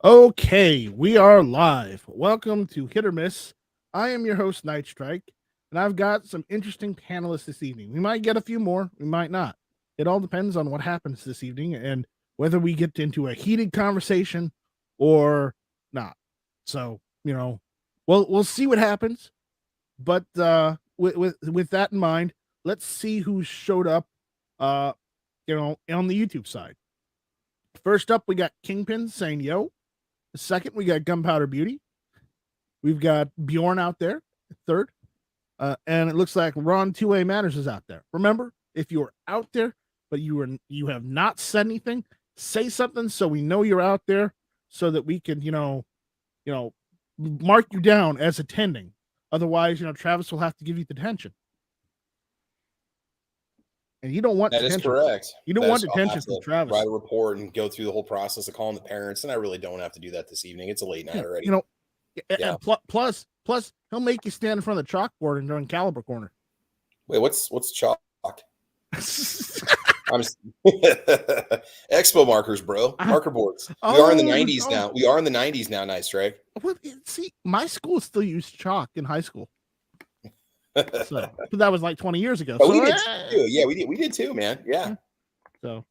Okay, we are live. Welcome to Hit or Miss. I am your host, Night Strike, and I've got some interesting panelists this evening. We might get a few more, we might not. It all depends on what happens this evening and whether we get into a heated conversation or not. So, we'll see what happens. But with that in mind, let's see who showed up on the YouTube side. First up, we got Kingpin saying yo. Second, we got Gunpowder Beauty. We've got Bjorn out there, third. And it looks like Ron 2A Matters is out there. Remember, if you're out there, but you have not said anything, say something so we know you're out there so that we can, mark you down as attending. Otherwise, Travis will have to give you detention. And you don't want that detention. Is correct. You don't want detention from Travis. Write a report and go through the whole process of calling the parents, and I really don't have to do that this evening. It's a late night already. Plus, he'll make you stand in front of the chalkboard and during caliber corner. Wait, what's chalk? I'm Expo markers, bro. Marker boards. We are in the 90s now. We are in the 90s now, Nice, right? Well, see, my school still used chalk in high school. So, but that was like 20 years ago. Oh, so, we did too. Yeah, we did too, man. Yeah. So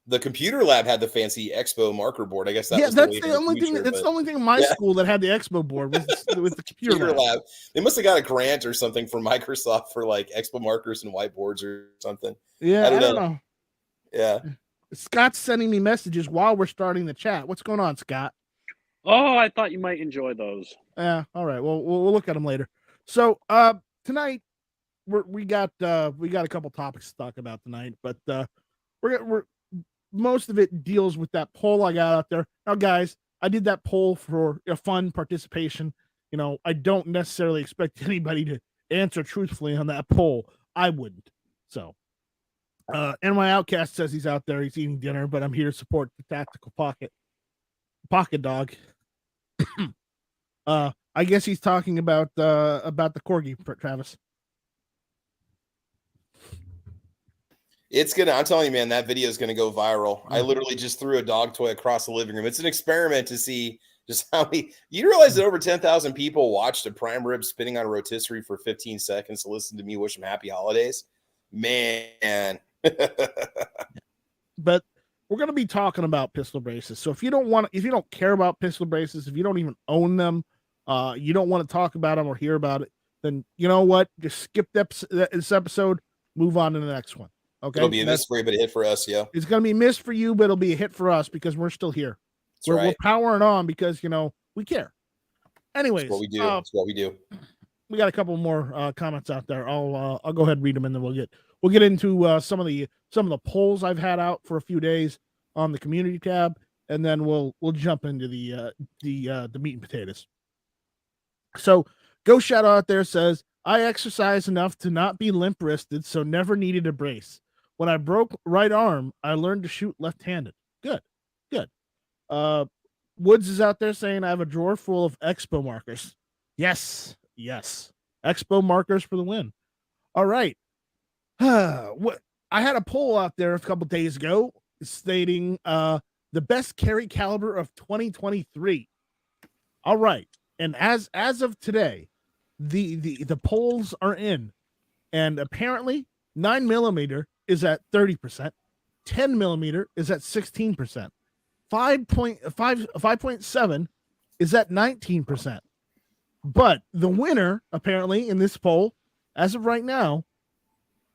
the computer lab had the fancy Expo marker board. I guess that's the only thing. That's the only thing in my school that had the Expo board was with the computer lab. They must have got a grant or something from Microsoft for like Expo markers and whiteboards or something. Yeah, I don't know. Yeah. Scott's sending me messages while we're starting the chat. What's going on, Scott? Oh, I thought you might enjoy those. Yeah. All right. Well, we'll look at them later. So, tonight we got a couple topics to talk about tonight, but we're most of it deals with that poll I got out there. Now, guys, I did that poll for a fun participation. I don't necessarily expect anybody to answer truthfully on that poll. I wouldn't. So, and my outcast says he's out there, he's eating dinner, but I'm here to support the tactical pocket dog. I guess he's talking about the corgi, Travis. I'm telling you, man, that video is going to go viral. I literally just threw a dog toy across the living room. It's an experiment to see just how many. You realize that over 10,000 people watched a prime rib spinning on a rotisserie for 15 seconds to listen to me wish them happy holidays? Man. But we're going to be talking about pistol braces. So if you don't care about pistol braces, if you don't even own them, you don't want to talk about them or hear about it, then you know what? Just skip this episode, move on to the next one. Okay, it'll be a miss for you, but a hit for us. Yeah, it's gonna be a miss for you, but it'll be a hit for us because we're still here. We're powering on because we care. Anyways, that's what we do. That's what we do. We got a couple more comments out there. I'll go ahead and read them, and then we'll get into some of the polls I've had out for a few days on the community tab, and then we'll jump into the meat and potatoes. So, Go Shadow out there says, I exercise enough to not be limp wristed, so never needed a brace. When I broke right arm, I learned to shoot left-handed. Good. Woods is out there saying I have a drawer full of Expo markers. Yes. Expo markers for the win. All right. I had a poll out there a couple days ago stating the best carry caliber of 2023. All right. And as of today, the polls are in, and apparently 9mm is at 30%, 10mm is at 16%, 5.7 is at 19%. But the winner, apparently, in this poll, as of right now,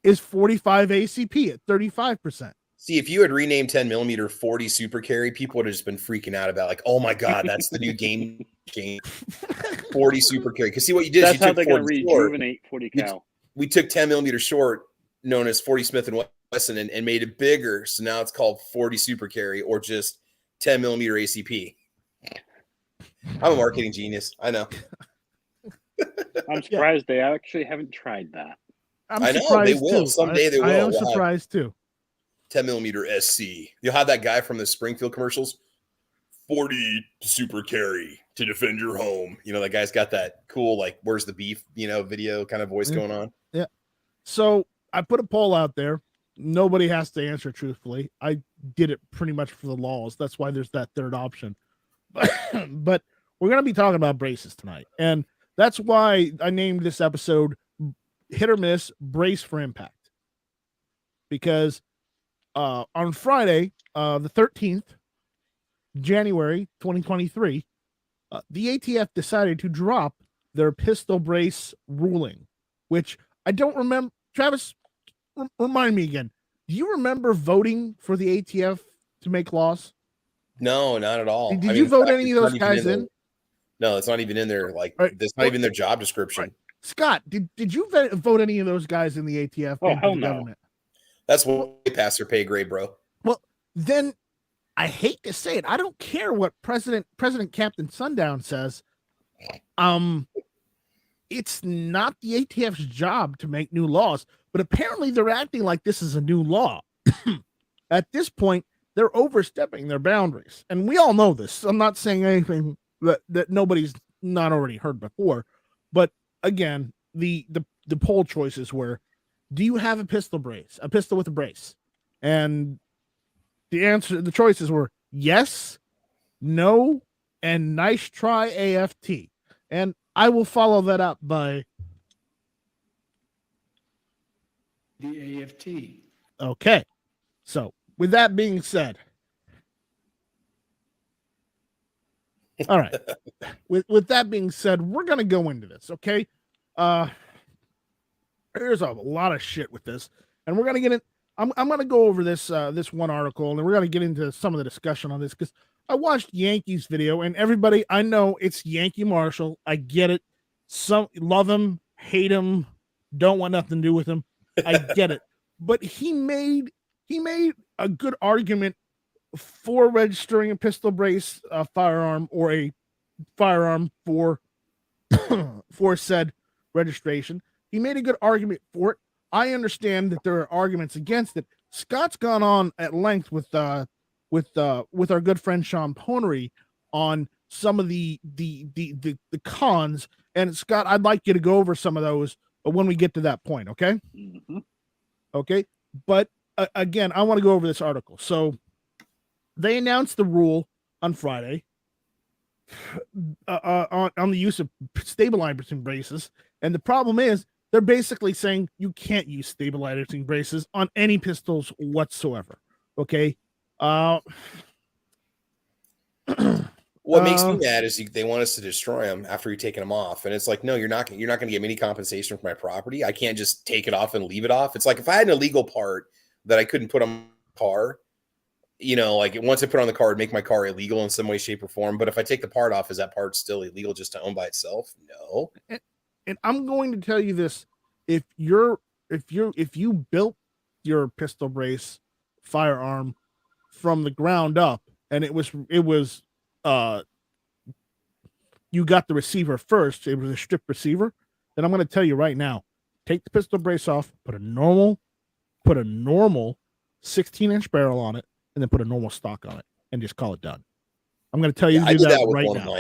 is 45 ACP at 35%. See, if you had renamed 10mm 40 super carry, people would have just been freaking out about, like, oh my God, that's the new game. 40 super carry. Because see what you did that's is you how took they're going to rejuvenate 40 cal. We took 10mm short, known as 40 Smith and Wesson, and made it bigger. So now it's called 40 super carry or just 10mm ACP. I'm a marketing genius. I know. I'm surprised they actually haven't tried that. I know they will. Too. Someday they will. I am surprised too. 10mm SC. You'll have that guy from the Springfield commercials. 40 super carry to defend your home. That guy's got that cool, like, where's the beef, video kind of voice going on. Yeah. So I put a poll out there. Nobody has to answer truthfully. I did it pretty much for the laws. That's why there's that third option. but we're going to be talking about braces tonight. And that's why I named this episode Hit or Miss Brace for Impact. Because on Friday, the 13th, January 2023, the ATF decided to drop their pistol brace ruling, which I don't remember. Travis, remind me again. Do you remember voting for the ATF to make laws? No, not at all. Did you vote any of those guys in? No, it's not even in there. Like, that's not even their job description. Right. Scott, did you vote any of those guys in the ATF? Oh, hell no. Government? That's way past their pay grade, bro. Well, then I hate to say it. I don't care what President Captain Sundown says. It's not the ATF's job to make new laws, but apparently they're acting like this is a new law. At this point, they're overstepping their boundaries. And we all know this. I'm not saying anything that nobody's not already heard before. But again, the poll choices were, do you have a pistol with a brace? And the choices were yes, no, and nice try AFT. And I will follow that up by the AFT. Okay. So with that being said, all right. with that being said, we're gonna go into this, okay? There's a lot of shit with this, and we're gonna get in. I'm gonna go over this this one article, and then we're gonna get into some of the discussion on this because I watched Yankees video, and everybody, I know it's Yankee Marshall. I get it. Some love him, hate him, don't want nothing to do with him. I get it, but he made a good argument for registering a pistol brace, firearm, or a firearm for said registration. He made a good argument for it. I understand that there are arguments against it. Scott's gone on at length with our good friend Sean Ponery on some of the cons. And Scott, I'd like you to go over some of those when we get to that point. Okay. Mm-hmm. Okay. But again, I want to go over this article. So they announced the rule on Friday on the use of stabilizing braces. And the problem is they're basically saying you can't use stabilizing braces on any pistols whatsoever. Okay. What makes me mad is they want us to destroy them after you've taken them off, and it's like, no, you're not going to get any compensation for my property. I can't just take it off and leave it off. It's like if I had an illegal part that I couldn't put on my car, like once I put it on the car, it'd make my car illegal in some way, shape, or form. But if I take the part off, is that part still illegal just to own by itself? No. And I'm going to tell you this: if you built your pistol brace firearm from the ground up, and it was you got the receiver first, it was a stripped receiver, then I'm going to tell you right now, take the pistol brace off, put a normal 16-inch barrel on it, and then put a normal stock on it, and just call it done. I'm going to tell you to do that right now.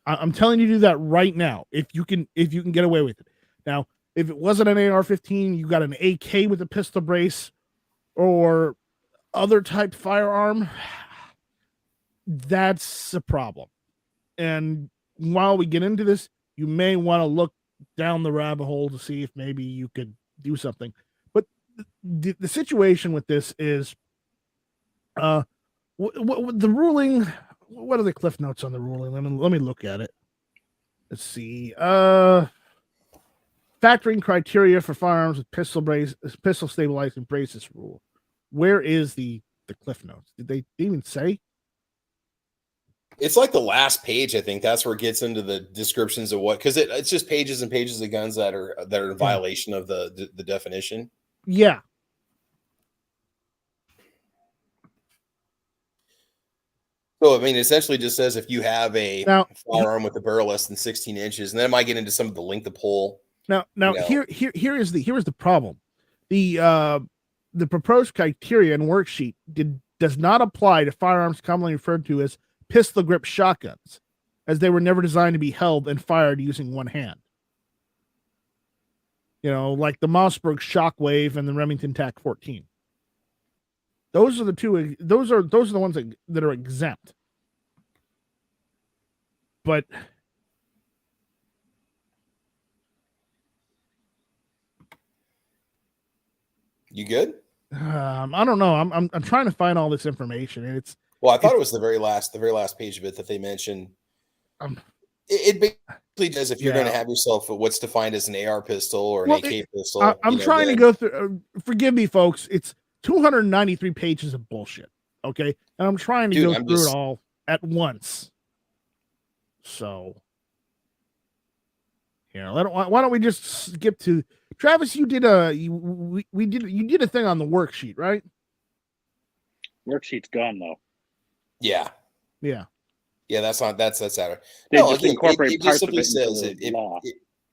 I'm telling you to do that right now. If you can get away with it. Now, if it wasn't an AR-15, you got an AK with a pistol brace or other type firearm, that's a problem. And while we get into this, you may want to look down the rabbit hole to see if maybe you could do something. But the situation with this is the ruling. What are the cliff notes on the ruling? Let me look at it. Let's see. Factoring criteria for firearms with pistol stabilizing braces rule. Where is the cliff notes? Did they even say? It's like the last page. I think that's where it gets into the descriptions of what, because it's just pages and pages of guns that are in violation of the definition. Yeah. So, I mean, essentially just says if you have a firearm with a barrel less than 16 inches, and then it might get into some of the length of pull. Now, here is the problem. The proposed criteria and worksheet does not apply to firearms commonly referred to as pistol grip shotguns, as they were never designed to be held and fired using one hand. Like the Mossberg Shockwave and the Remington TAC 14. Those are the two. Those are the ones that are exempt. but You good? I don't know. I'm trying to find all this information, and it's Well, I thought it was the very last page of it that they mentioned. um, It basically does if you're going to Yeah. have yourself what's defined as an AR pistol or an Well, AK pistol. I'm trying to go through. Forgive me, folks. It's 293 pages of bullshit. Okay, and I'm trying to go through it all at once. So, why don't we just skip to Travis? You did you did a thing on the worksheet, right? Worksheet's gone though. Yeah. Yeah. That's out. They No, just again, incorporate it just parts of simply it into says the law.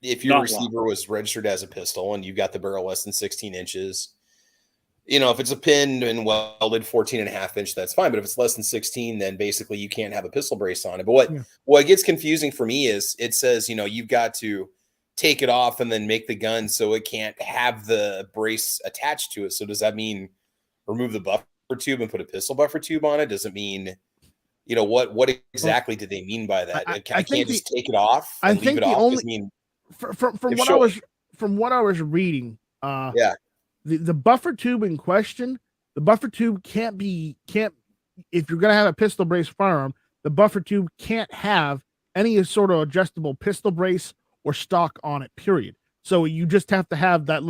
if your Not receiver was registered as a pistol and you got the barrel less than 16 inches, if it's a pinned and welded 14.5 inch, that's fine. But if it's less than 16, then basically you can't have a pistol brace on it. But what gets confusing for me is it says, you've got to take it off and then make the gun so it can't have the brace attached to it. So does that mean remove the buffer tube and put a pistol buffer tube on it? Does it mean, what exactly do they mean by that? I can't just take it off and leave it off. From what I was reading, the buffer tube in question, the buffer tube can't if you're gonna have a pistol brace firearm, the buffer tube can't have any sort of adjustable pistol brace or stock on it. Period. So you just have to have that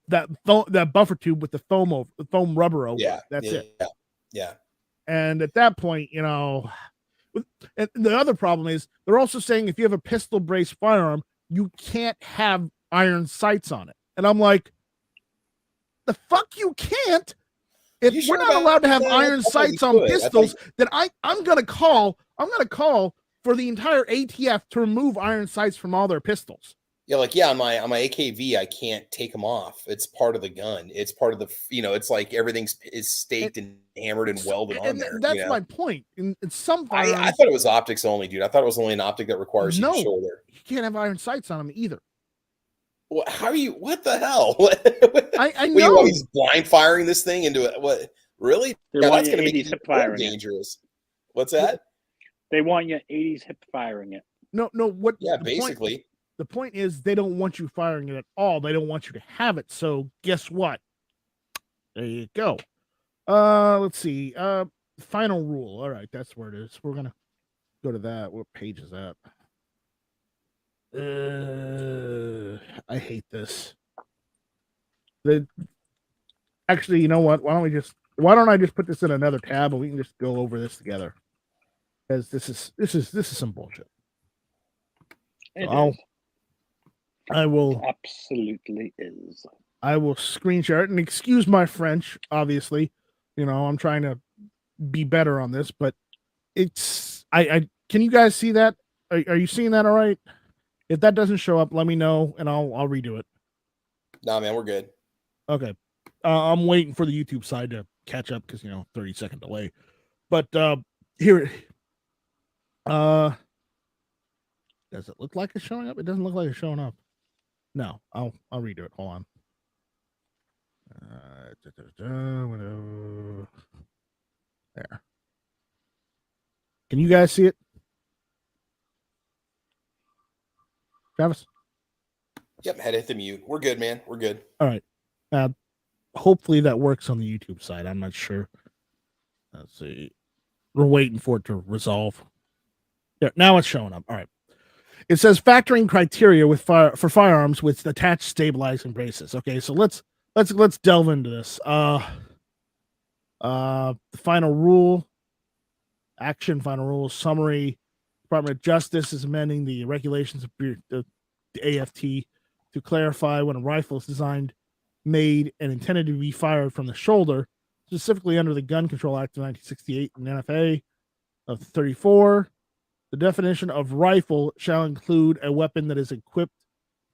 that buffer tube with the foam rubber over it. That's it. Yeah. And at that point, and the other problem is they're also saying if you have a pistol brace firearm, you can't have iron sights on it. And I'm like, the fuck you can't? If we're not allowed to have iron sights on pistols, then I'm gonna call for the entire ATF to remove iron sights from all their pistols. Yeah, on my AKV, I can't take them off. It's part of the gun. It's part of the, it's like everything is staked and hammered and welded on there. That's my point. In some firearms, I thought it was optics only, dude. I thought it was only an optic that requires you to shoulder. You can't have iron sights on them either. Well, how are you? What the hell? I know. What, he's blind firing this thing into it. What? Really? That's going to be dangerous. What's that? They want you 80s hip firing it. No. What? Yeah, basically. The point is they don't want you firing it at all. They don't want you to have it. So guess what? There you go. Let's see. Final rule. All right, that's where it is. We're gonna go to that. What page is that? I hate this. Actually, you know what? Why don't I just put this in another tab and we can just go over this together? Because this is some bullshit. I will absolutely is. I will screen share it and excuse my French, obviously. I'm trying to be better on this, but it's I can you guys see that? Are you seeing that all right? If that doesn't show up, let me know and I'll redo it. Nah, man, we're good. Okay. I'm waiting for the YouTube side to catch up because 30-second delay. But here does it look like it's showing up? It doesn't look like it's showing up. No, I'll redo it. Hold on. There. Can you guys see it? Travis? Yep, had to hit the mute. We're good, man. We're good. All right. Hopefully that works on the YouTube side. I'm not sure. Let's see. We're waiting for it to resolve. Yeah, now it's showing up. All right. It says factoring criteria for firearms with attached stabilizing braces. Okay, so let's delve into this. The final rule, final rule summary. Department of Justice is amending the regulations of the AFT to clarify when a rifle is designed, made, and intended to be fired from the shoulder, specifically under the Gun Control Act of 1968 and NFA of 34. The definition of rifle shall include a weapon that is equipped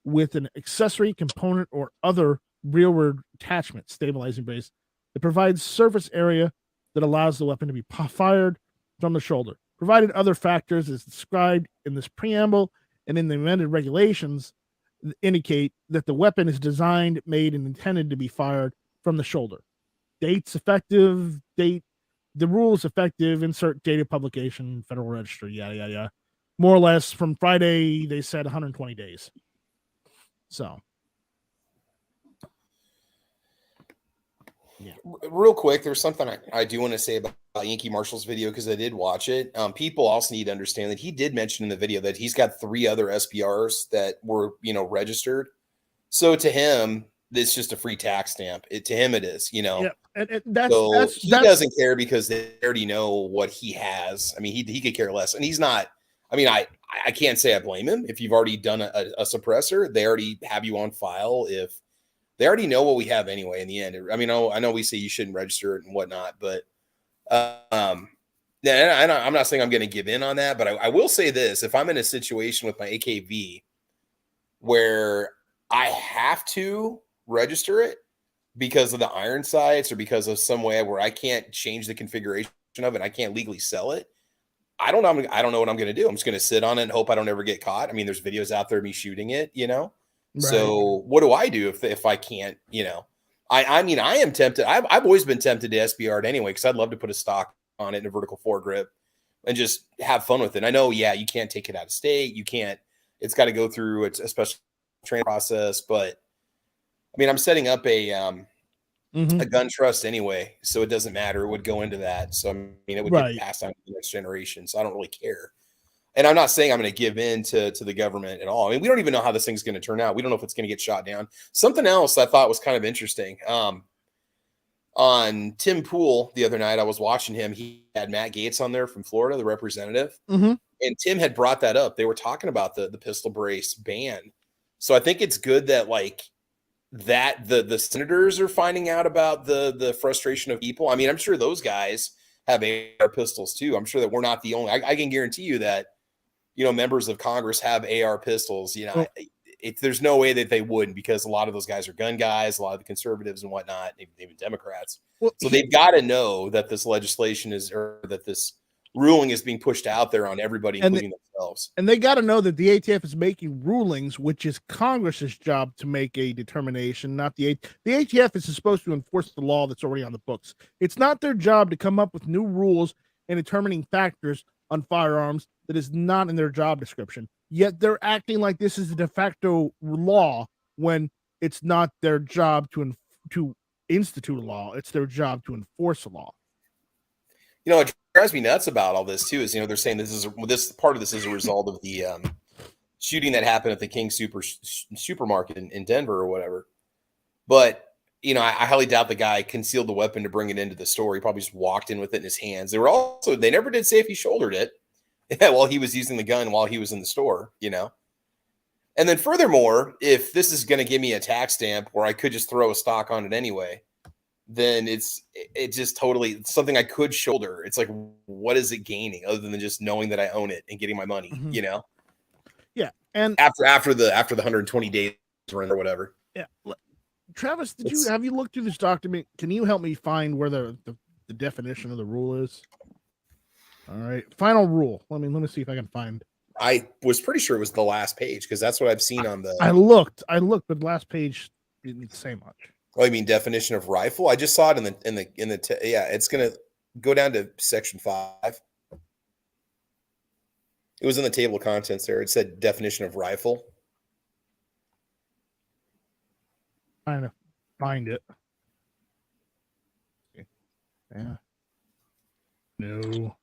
with an accessory component or other rearward attachment, stabilizing brace, that provides surface area that allows the weapon to be fired from the shoulder, provided other factors as described in this preamble and in the amended regulations indicate that the weapon is designed, made, and intended to be fired from the shoulder. Dates effective, the rules effective, insert date of publication, Federal Register, yada, yada, yada. more or less from Friday, they said 120 days. So, yeah. Real quick, there's something I do want to say about Yankee Marshall's video because I did watch it. People also need to understand that he did mention in the video that he's got 3 other SPRs that were, registered. So to him, it's just a free tax stamp. To him, it is, Yeah, and he doesn't care because they already know what he has. I mean, he could care less, and he's not. I mean, I can't say I blame him. If you've already done a suppressor, they already have you on file. If they already know what we have anyway. In the end, I mean, I know we say you shouldn't register it and whatnot, but I'm not saying I'm going to give in on that. But I will say this: if I'm in a situation with my AKV where I have to register it because of the iron sights or because of some way where I can't change the configuration of it, I can't legally sell it. I don't know what I'm going to do. I'm just going to sit on it and hope I don't ever get caught. I mean, there's videos out there of me shooting it, Right. So what do I do if I can't, I mean, I am tempted. I've always been tempted to SBR it anyway, because I'd love to put a stock on it in a vertical foregrip and just have fun with it. I know, you can't take it out of state. You can't, it's got to go through a special training process, but I mean, I'm setting up a gun trust anyway, so it doesn't matter. It would go into that. So I mean, it would get passed on to the next generation. So I don't really care. And I'm not saying I'm going to give in to the government at all. I mean, we don't even know how this thing's going to turn out. We don't know if it's going to get shot down. Something else I thought was kind of interesting. On Tim Pool the other night, I was watching him. He had Matt Gaetz on there from Florida, the representative. And Tim had brought that up. They were talking about the pistol brace ban. So I think it's good that that the senators are finding out about the frustration of people. I mean, I'm sure those guys have AR pistols too. I'm sure that we're not the only. I can guarantee you that members of Congress have AR pistols. There's no way that they wouldn't, because a lot of those guys are gun guys, a lot of the conservatives and whatnot, even Democrats. So they've got to know that this legislation that this ruling is being pushed out there on everybody, including themselves. And they got to know that the ATF is making rulings, which is Congress's job to make a determination, not the ATF is supposed to enforce the law that's already on the books. It's not their job to come up with new rules and determining factors on firearms that is not in their job description. Yet they're acting like this is a de facto law when it's not their job to institute a law. It's their job to enforce a law. What drives me nuts about all this too is, they're saying this part of this is a result of the shooting that happened at the King supermarket in Denver or whatever. But I highly doubt the guy concealed the weapon to bring it into the store. He probably just walked in with it in his hands. They never did say if he shouldered it while he was using the gun while he was in the store, And then furthermore, if this is going to give me a tax stamp where I could just throw a stock on it anyway, then it's just totally something I could shoulder. It's like, what is it gaining other than just knowing that I own it and getting my money, Yeah. And after the 120 days run or whatever. Yeah. Travis, have you looked through this document? Can you help me find where the definition of the rule is? All right. Final rule. Let me see if I can find. I was pretty sure it was the last page, because that's what I've seen on the. I looked, but the last page didn't say much. Oh, you mean definition of rifle? I just saw it in the yeah, it's gonna go down to section 5. It was in the table of contents there. It said definition of rifle. Trying to find it. Yeah. No.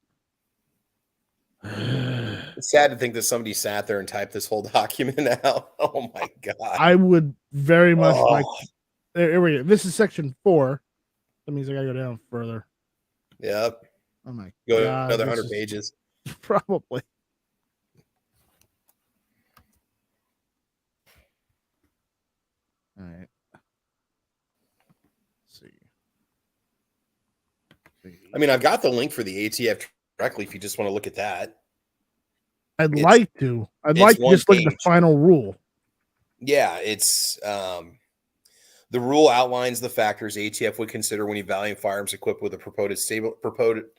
It's sad to think that somebody sat there and typed this whole document out. Oh my god. I would very much like. Here we go. This is section 4. That means I gotta go down further. Yep. Oh my god. God, Another 100 pages. Probably. All right. Let's see. I mean, I've got the link for the ATF directly if you just want to look at that. I'd like to just look at the final rule. Yeah, it's the rule outlines the factors ATF would consider when evaluating firearms equipped with a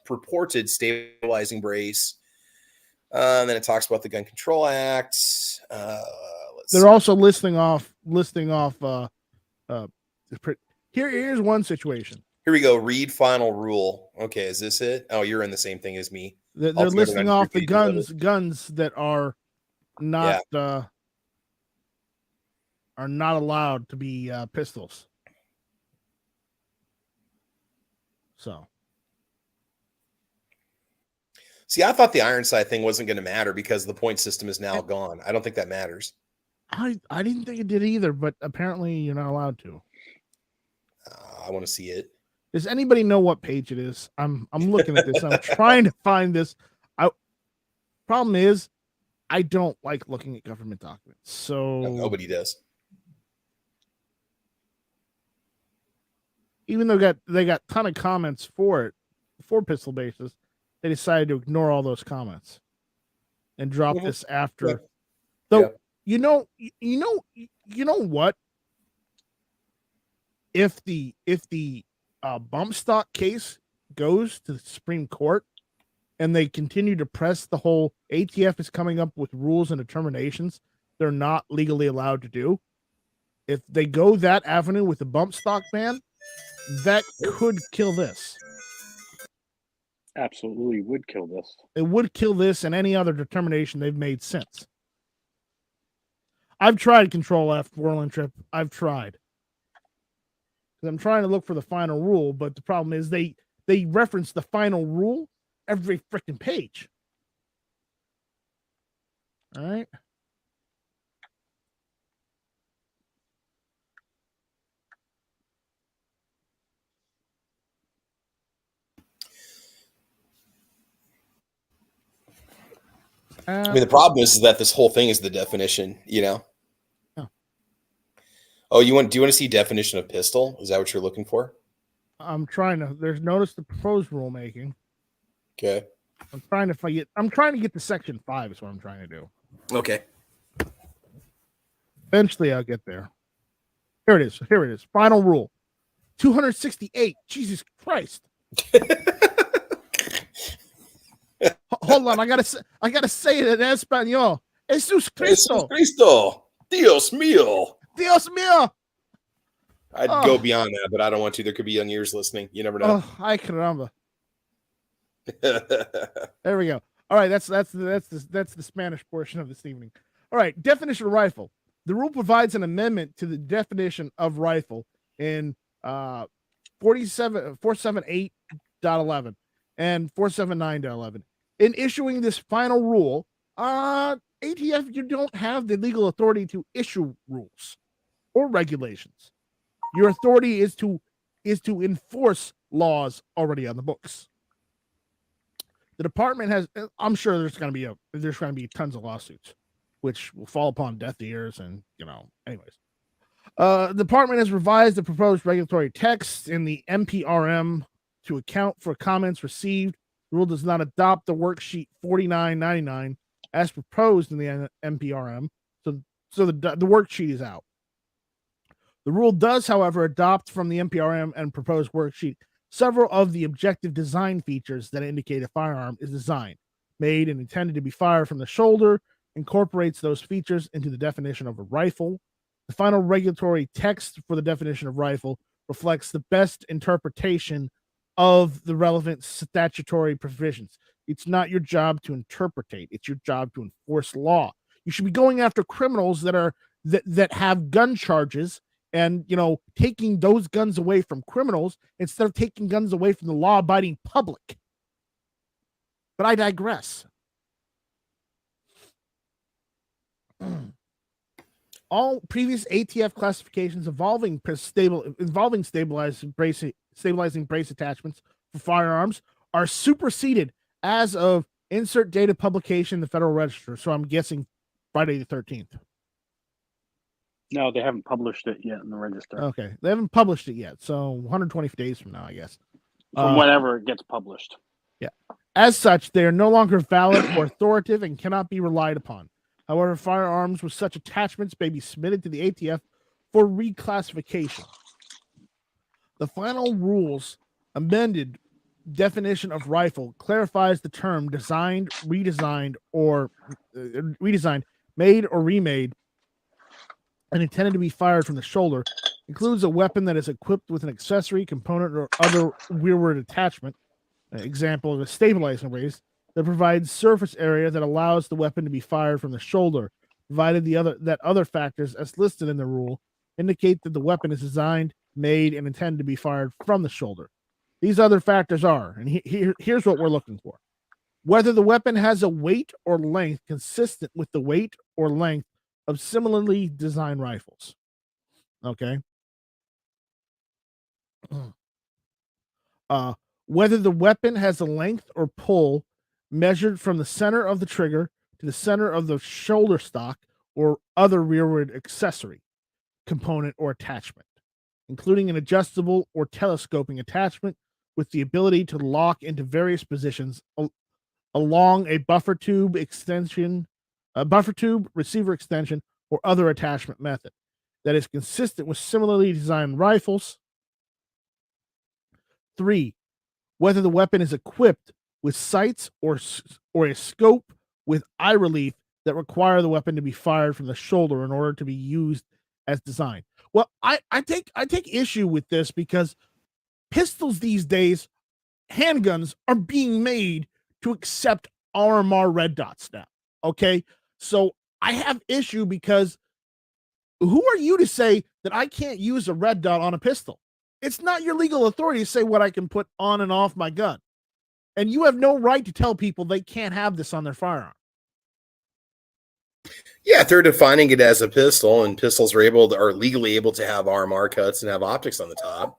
purported stabilizing brace. And then it talks about the Gun Control Act. They're also listing off. Here's one situation. Here we go. Read final rule. Okay, is this it? Oh, you're in the same thing as me. They're All listing off the 392 pages of guns that are not allowed to be pistols. So, See, I thought the Ironside thing wasn't going to matter because the point system is now gone. I don't think that matters. I didn't think it did either, but apparently you're not allowed to. I want to see it. Does anybody know what page it is? I'm looking at this. I'm trying to find this. Problem is, I don't like looking at government documents. So No, nobody does. Even though they got a ton of comments for pistol bases, they decided to ignore all those comments and drop this after. Yeah. Though you know what? If the bump stock case goes to the Supreme Court and they continue to press the whole ATF is coming up with rules and determinations they're not legally allowed to do. If they go that avenue with the bump stock ban, that could kill this. Absolutely would kill this. It would kill this and any other determination they've made since. I've tried Control F, Whirling Trip. I've tried. I'm trying to look for the final rule, but the problem is they reference the final rule every freaking page. All right. I mean, the problem is that this whole thing is the definition, you know? Oh. Oh, do you want to see definition of pistol? Is that what you're looking for? I'm trying to. There's notice the proposed rulemaking. Okay. I'm trying to get to section 5 is what I'm trying to do. Okay. Eventually I'll get there. Here it is. Final rule. 268. Jesus Christ. Hold on, I gotta say it in Espanol. Jesus Cristo. Jesus Cristo. Dios mío. Dios mío. I'd go beyond that, but I don't want to. There could be young ears listening. You never know. Oh, ay caramba. There we go. All right, that's the Spanish portion of this evening. All right, definition of rifle. The rule provides an amendment to the definition of rifle in 478.11 and 479.11. In issuing this final rule, ATF, you don't have the legal authority to issue rules or regulations. Your authority is to enforce laws already on the books. The department has. I'm sure there's going to be tons of lawsuits, which will fall upon deaf ears, and anyways. The department has revised the proposed regulatory text in the MPRM to account for comments received. The rule does not adopt the worksheet 4999 as proposed in the MPRM, so the worksheet is out. The rule does, however, adopt from the MPRM and proposed worksheet several of the objective design features that indicate a firearm is designed, made, and intended to be fired from the shoulder, incorporates those features into the definition of a rifle. The final regulatory text for the definition of rifle reflects the best interpretation of the relevant statutory provisions. It's not your job to interpretate. It's your job to enforce law. You should be going after criminals that have gun charges and, taking those guns away from criminals instead of taking guns away from the law-abiding public. But I digress. All previous ATF classifications involving stabilizing brace attachments for firearms are superseded as of insert date of publication in the Federal Register. So I'm guessing Friday the 13th. No, they haven't published it yet in the register. Okay, they haven't published it yet, so 120 days from now, I guess. From whenever it gets published. Yeah. As such, they are no longer valid or authoritative and cannot be relied upon. However, firearms with such attachments may be submitted to the ATF for reclassification. The final rules amended definition of rifle clarifies the term designed, redesigned, made or remade, and intended to be fired from the shoulder, includes a weapon that is equipped with an accessory, component, or other rearward attachment, example of a stabilizing brace, that provides surface area that allows the weapon to be fired from the shoulder, provided that other factors as listed in the rule indicate that the weapon is designed, made, and intended to be fired from the shoulder. These other factors are, and here's what we're looking for: whether the weapon has a weight or length consistent with the weight or length of similarly designed rifles. Okay. Whether the weapon has a length or pull measured from the center of the trigger to the center of the shoulder stock or other rearward accessory, component, or attachment, including an adjustable or telescoping attachment with the ability to lock into various positions along a buffer tube, receiver extension, or other attachment method that is consistent with similarly designed rifles. 3. Whether the weapon is equipped with sights or a scope with eye relief that require the weapon to be fired from the shoulder in order to be used as designed. Well, I take issue with this because pistols these days, handguns, are being made to accept RMR red dots now. Okay, so I have issue because who are you to say that I can't use a red dot on a pistol? It's not your legal authority to say what I can put on and off my gun. And you have no right to tell people they can't have this on their firearm. Yeah, if they're defining it as a pistol and pistols are legally able to have RMR cuts and have optics on the top,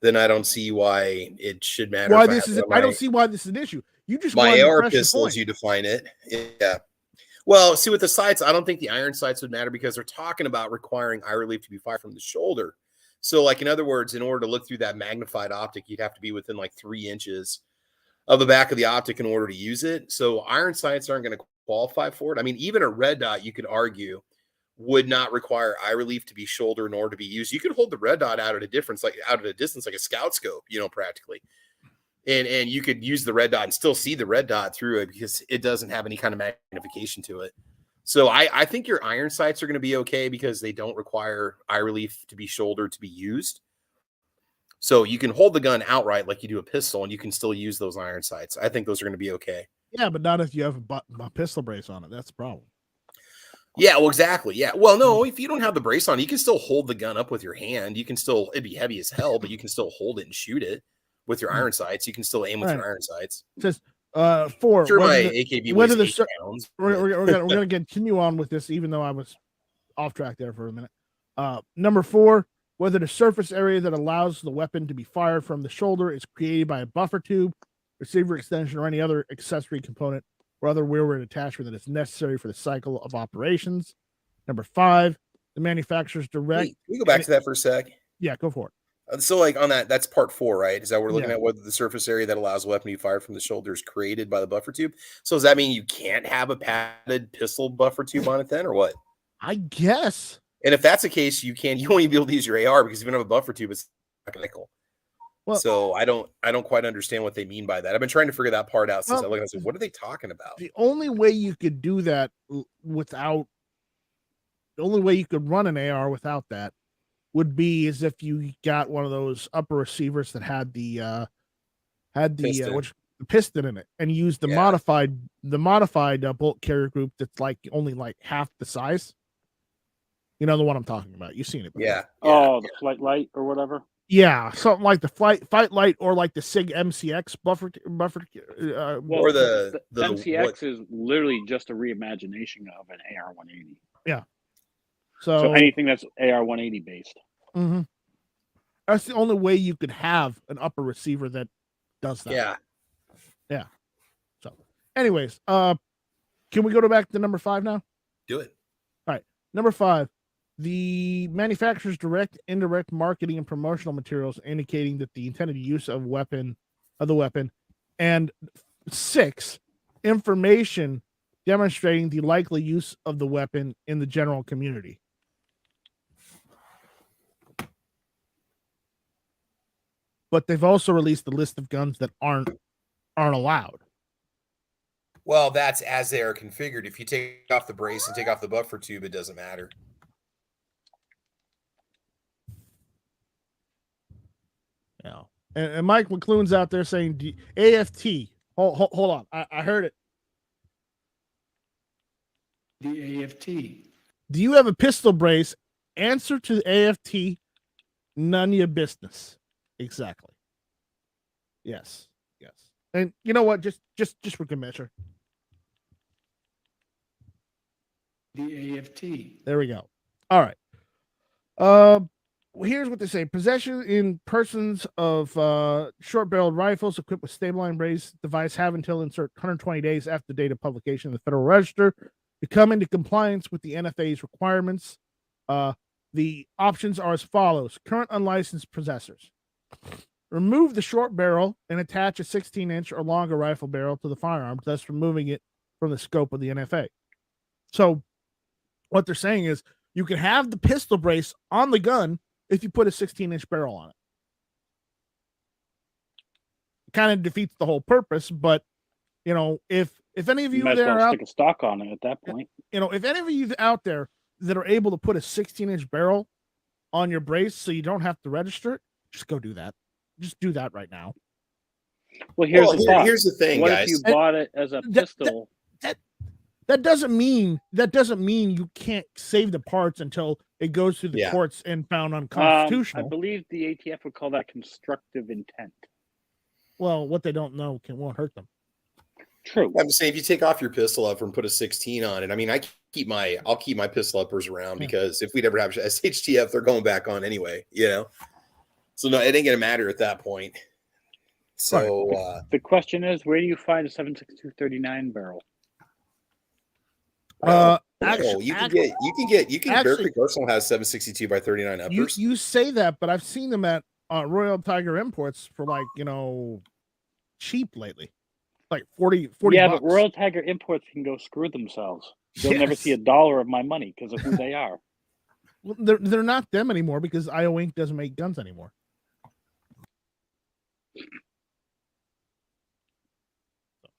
then I don't see why it should matter. Why this is I don't see why this is an issue. You just my wanted to AR press your pistols, point. you define it. Yeah. Well, see, with the sights, I don't think the iron sights would matter because they're talking about requiring eye relief to be fired from the shoulder. So, like, in other words, in order to look through that magnified optic, you'd have to be within like 3 inches of the back of the optic in order to use it. So iron sights aren't going to qualify for it. I mean, even a red dot, you could argue, would not require eye relief to be shoulder in order to be used. You could hold the red dot out at a distance, like a scout scope, practically. And you could use the red dot and still see the red dot through it because it doesn't have any kind of magnification to it. So I think your iron sights are going to be okay because they don't require eye relief to be shouldered to be used. So you can hold the gun outright like you do a pistol, and you can still use those iron sights. I think those are going to be okay. Yeah, but not if you have a pistol brace on it. That's the problem. Yeah, well, exactly. Yeah. Well, no, if you don't have the brace on, you can still hold the gun up with your hand. You can still, it'd be heavy as hell, but you can still hold it and shoot it with your iron sights. You can still aim with your iron sights. It says 4. Sure, my AKB weighs 8 pounds. We're gonna continue on with this, even though I was off track there for a minute. Number 4, whether the surface area that allows the weapon to be fired from the shoulder is created by a buffer tube, receiver extension, or any other accessory component or other rearward attachment that is necessary for the cycle of operations. Number 5, the manufacturer's direct. Wait, can we go back to that for a sec? Yeah, go for it. So, like on that, that's part 4, right? Is that we're looking at whether the surface area that allows a weapon to be fired from the shoulder is created by the buffer tube? So, does that mean you can't have a padded pistol buffer tube on it then, or what? I guess. And if that's the case, you won't even be able to use your AR because if you don't have a buffer tube, it's nickel. Well, so I don't quite understand what they mean by that. I've been trying to figure that part out since I looked and I said, what are they talking about? The only way you could do that the only way you could run an AR without that would be as if you got one of those upper receivers that had the piston in it and used the modified bolt carrier group that's like only like half the size. You know the one I'm talking about. You've seen it before. Yeah. Oh, the flight light or whatever. Yeah, something like the fight light or like the SIG MCX buffer. Or the MCX is literally just a reimagination of an AR-180. Yeah. So anything that's AR-180 based. Mm-hmm. That's the only way you could have an upper receiver that does that. Yeah. Yeah. So, anyways, can we go back to number 5 now? Do it. All right. Number 5. The manufacturer's direct, indirect marketing and promotional materials indicating that the intended use of the weapon, and 6, information demonstrating the likely use of the weapon in the general community. But they've also released the list of guns that aren't allowed. Well, that's as they are configured. If you take off the brace and take off the buffer tube, it doesn't matter. Yeah. And Mike McClune's out there saying AFT, Hold on. I heard it. The AFT. Do you have a pistol brace? Answer to the AFT. None of your business. Exactly. Yes. And you know what? Just for good measure. The AFT. There we go. All right. Here's what they say: possession in persons of short-barreled rifles equipped with stabilizing brace device have until insert 120 days after the date of publication in the Federal Register to come into compliance with the NFA's requirements. The options are as follows: current unlicensed possessors. Remove the short barrel and attach a 16-inch or longer rifle barrel to the firearm, thus removing it from the scope of the NFA. So what they're saying is you can have the pistol brace on the gun if you put a 16-inch barrel on it. It kind of defeats the whole purpose, but if any of you might as there well out, stick a stock on it at that point. if any of you out there that are able to put a 16-inch barrel on your brace so you don't have to register it, just go do that. Just do that right now. Well, here's the thing, what guys. if you bought it as a pistol? That doesn't mean you can't save the parts until it goes through the courts and found unconstitutional. I believe the ATF would call that constructive intent. Well, what they don't know won't hurt them. True. I'm saying if you take off your pistol upper and put a 16 on it, I mean, I'll keep my pistol uppers around because if we'd ever have SHTF, they're going back on anyway, So no, it ain't gonna matter at that point. So the question is, where do you find a 7.62-39 barrel? You can get Bear Creek Arsenal has 7.62 by 39 uppers. You say that, but I've seen them at Royal Tiger Imports for cheap lately, like 40 Yeah, bucks. but Royal Tiger Imports can go screw themselves. You'll never see $1 of my money because of who they are. Well, they're not them anymore because IO Inc. doesn't make guns anymore.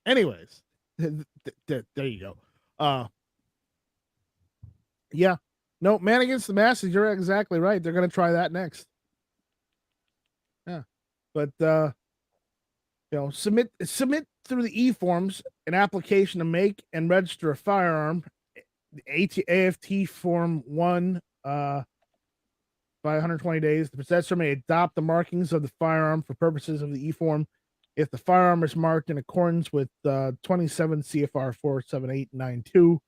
Anyways, there you go. Yeah, no, man against the masses. You're exactly right. They're going to try that next. Yeah, but submit through the e-forms an application to make and register a firearm. The AFT Form 1 by 120 days. The possessor may adopt the markings of the firearm for purposes of the e-form if the firearm is marked in accordance with 27 CFR 47892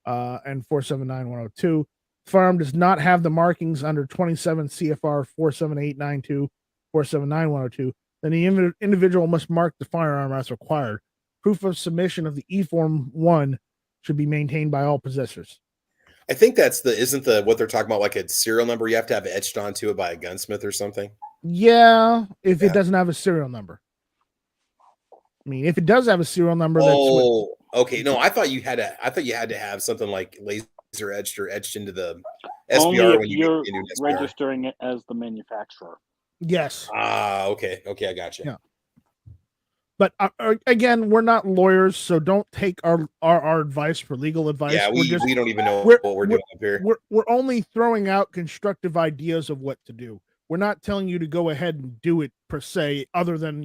and 479102. The firearm does not have the markings under 27 CFR 47892, 479102. Then the individual must mark the firearm as required. Proof of submission of the e-form 1 should be maintained by all possessors. I think isn't what they're talking about, like a serial number you have to have etched onto it by a gunsmith or something? Yeah, if it doesn't have a serial number. I mean, if it does have a serial number, okay. No, I thought you had to have something like laser etched or etched into the SBR only when you're SBR. registering it as the manufacturer. Yes. Okay, I got you. Yeah. But again, we're not lawyers, so don't take our advice for legal advice. Yeah, we don't even know what we're doing up here. We're only throwing out constructive ideas of what to do. We're not telling you to go ahead and do it per se, other than,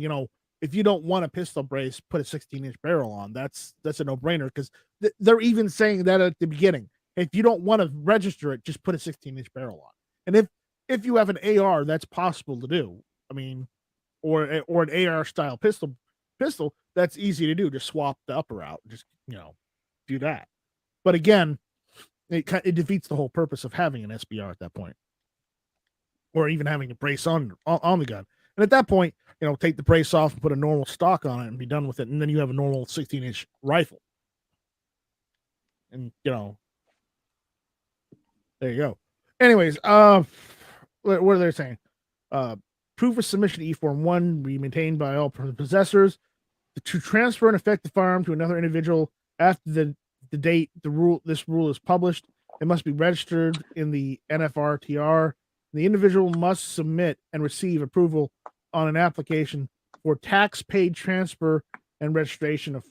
if you don't want a pistol brace, put a 16-inch barrel on. That's a no-brainer because they're even saying that at the beginning. If you don't want to register it, just put a 16-inch barrel on. And if you have an AR, that's possible to do. I mean, or an AR style pistol, that's easy to do. Just swap the upper out. Just do that. But again, it defeats the whole purpose of having an SBR at that point, or even having a brace on the gun. And at that point, take the brace off and put a normal stock on it and be done with it. And then you have a normal 16-inch rifle. And, there you go. Anyways, what are they saying? Proof of submission to E-Form 1 be maintained by all possessors. To transfer an effective firearm to another individual after the date this rule is published, it must be registered in the NFRTR. The individual must submit and receive approval on an application for tax paid transfer and registration of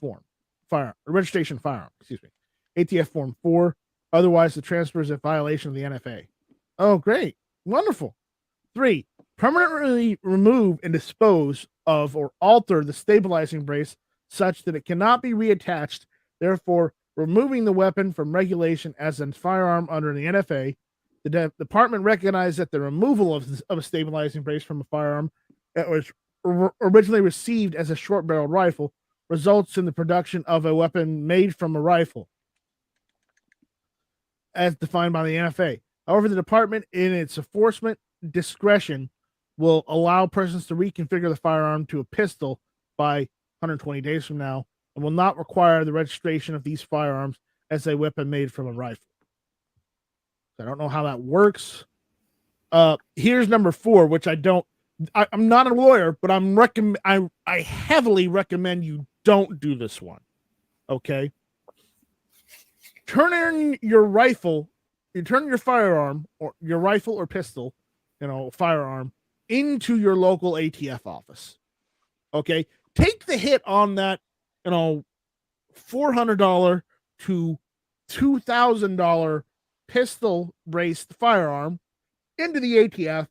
firearm. Excuse me. ATF Form 4. Otherwise, the transfer is a violation of the NFA. Oh, great. Wonderful. 3. Permanently remove and dispose of or alter the stabilizing brace such that it cannot be reattached, therefore removing the weapon from regulation as a firearm under the NFA. The department recognized that the removal of a stabilizing brace from a firearm that was originally received as a short-barreled rifle results in the production of a weapon made from a rifle, as defined by the NFA. However, the department, in its enforcement discretion, will allow persons to reconfigure the firearm to a pistol by 120 days from now, and will not require the registration of these firearms as a weapon made from a rifle. I don't know how that works. Here's number 4, which I'm not a lawyer, but I heavily recommend you don't do this one. Okay. Turn your firearm or your rifle or pistol, firearm into your local ATF office. Okay. Take the hit on that, $400 to $2,000 pistol braced firearm into the ATF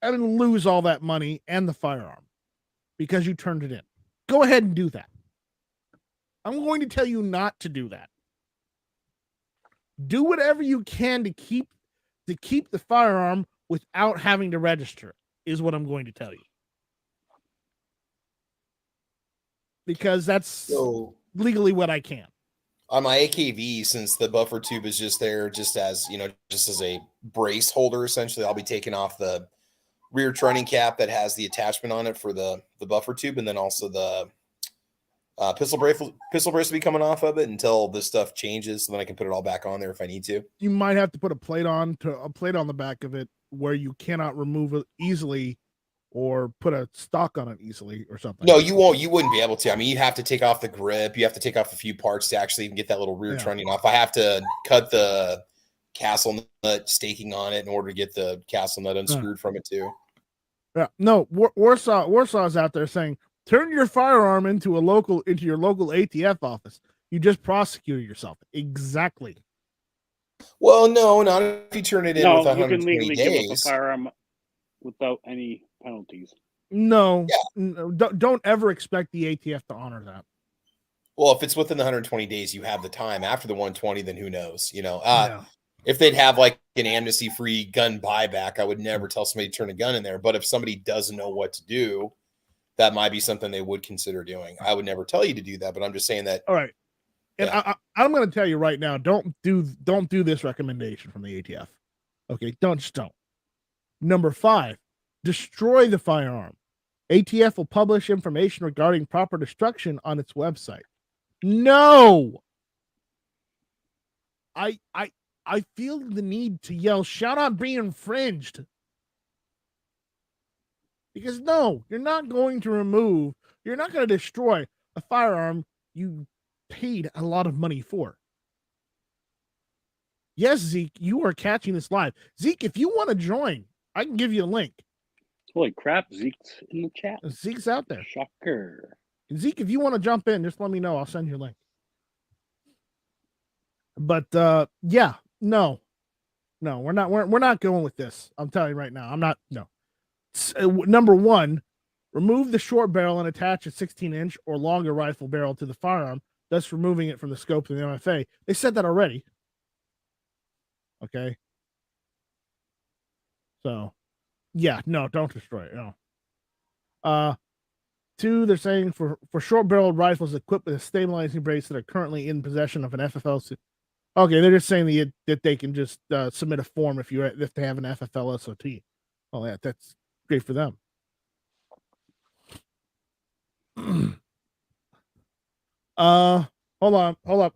and then lose all that money and the firearm because you turned it in. Go ahead and do that. I'm going to tell you not to do that. Do whatever you can to keep the firearm without having to register it, is what I'm going to tell you. Because that's legally what I can. On my AKV, since the buffer tube is just there, just as a brace holder, essentially, I'll be taking off the rear trunnion cap that has the attachment on it for the buffer tube, and then also the pistol brace will be coming off of it until this stuff changes, so then I can put it all back on there if I need to. You might have to put a plate on the back of it where you cannot remove it easily, or put a stock on it easily or something. No, you won't. You wouldn't be able to. I mean, you have to take off the grip. You have to take off a few parts to actually even get that little rear trunnion off. I have to cut the castle nut staking on it in order to get the castle nut unscrewed from it too. Yeah. No, Warsaw's out there saying, turn your firearm into your local ATF office. You just prosecuted yourself. Exactly. Well, no, not if you turn it in with 120 you can legally days. give up a firearm without any penalties. No, don't ever expect the ATF to honor that. Well, if it's within the 120 days, you have the time. After the 120, then who knows? If they'd have like an amnesty-free gun buyback, I would never tell somebody to turn a gun in there. But if somebody doesn't know what to do, that might be something they would consider doing. I would never tell you to do that, but I'm just saying that. All right. And I'm going to tell you right now, don't do this recommendation from the ATF. Okay, don't. Number 5, destroy the firearm. ATF will publish information regarding proper destruction on its website. No. I feel the need to yell, shout out being infringed. Because no, you're not going to destroy a firearm you paid a lot of money for. Yes, Zeke, you are catching this live. Zeke, if you want to join, I can give you a link. Holy crap, Zeke's in the chat. Zeke's out there. Shocker. Zeke, if you want to jump in, just let me know. I'll send you a link. But no, we're not going with this. I'm telling you right now. I'm not. No. Number 1, remove the short barrel and attach a 16-inch or longer rifle barrel to the firearm, thus removing it from the scope of the MFA. They said that already. Okay. So, yeah, no, don't destroy it. No. 2, they're saying for short-barreled rifles equipped with a stabilizing brace that are currently in possession of an FFL. Okay, they're just saying that they can just submit a form if they have an FFL SOT. Oh, yeah, that's great for them. Hold up.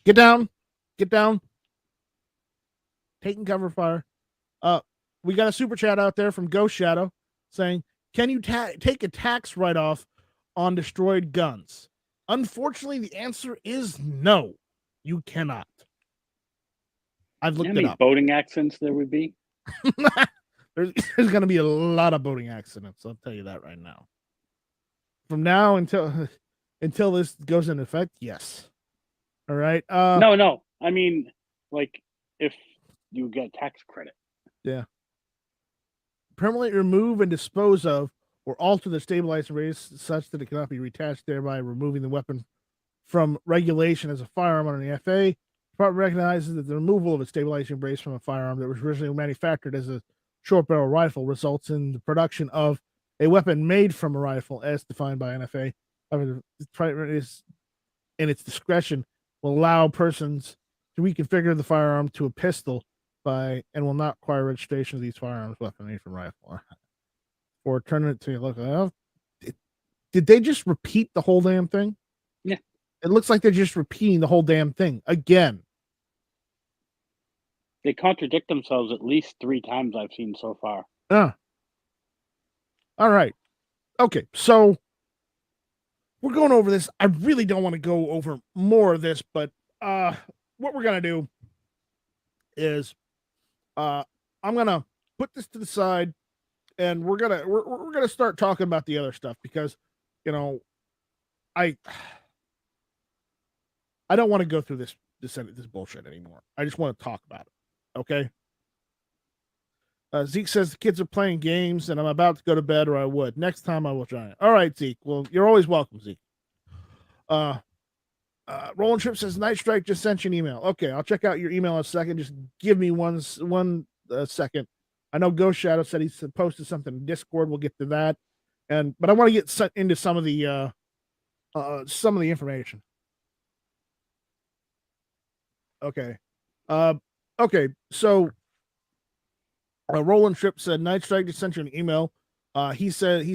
Get down. Taking cover fire. We got a super chat out there from Ghost Shadow saying, can you take a tax write-off on destroyed guns? Unfortunately, the answer is no. You cannot. I've looked it up. How many boating accidents there would be? There's going to be a lot of boating accidents. I'll tell you that right now. From now until this goes into effect, yes. All right. No. I mean, like, if you get tax credit. Yeah. Permanently remove and dispose of or alter the stabilizing brace such that it cannot be reattached, thereby removing the weapon from regulation as a firearm under the FA. The department recognizes that the removal of a stabilizing brace from a firearm that was originally manufactured as a short barrel rifle results in the production of a weapon made from a rifle as defined by NFA. However, the department is in its discretion will allow persons to reconfigure the firearm to a pistol and will not require registration of these firearms weapon made from rifle. Or turn it to look. Did they just repeat the whole damn thing? Yeah. It looks like they're just repeating the whole damn thing again. They contradict themselves at least 3 times I've seen so far. All right. Okay, so we're going over this. I really don't want to go over more of this, but what we're gonna do is I'm gonna put this to the side, and we're gonna start talking about the other stuff because I don't want to go through this bullshit anymore. I just want to talk about it. Okay. Zeke says the kids are playing games and I'm about to go to bed, or I would. Next time I will join it. All right, Zeke. Well, you're always welcome, Zeke. Roland Trip says Night Strike just sent you an email. Okay, I'll check out your email in a second. Just give me one second. I know Ghost Shadow said he posted something in Discord. We'll get to that, but I want to get into some of the information. Okay. Okay. So Roland Trip said Night Strike just sent you an email. He said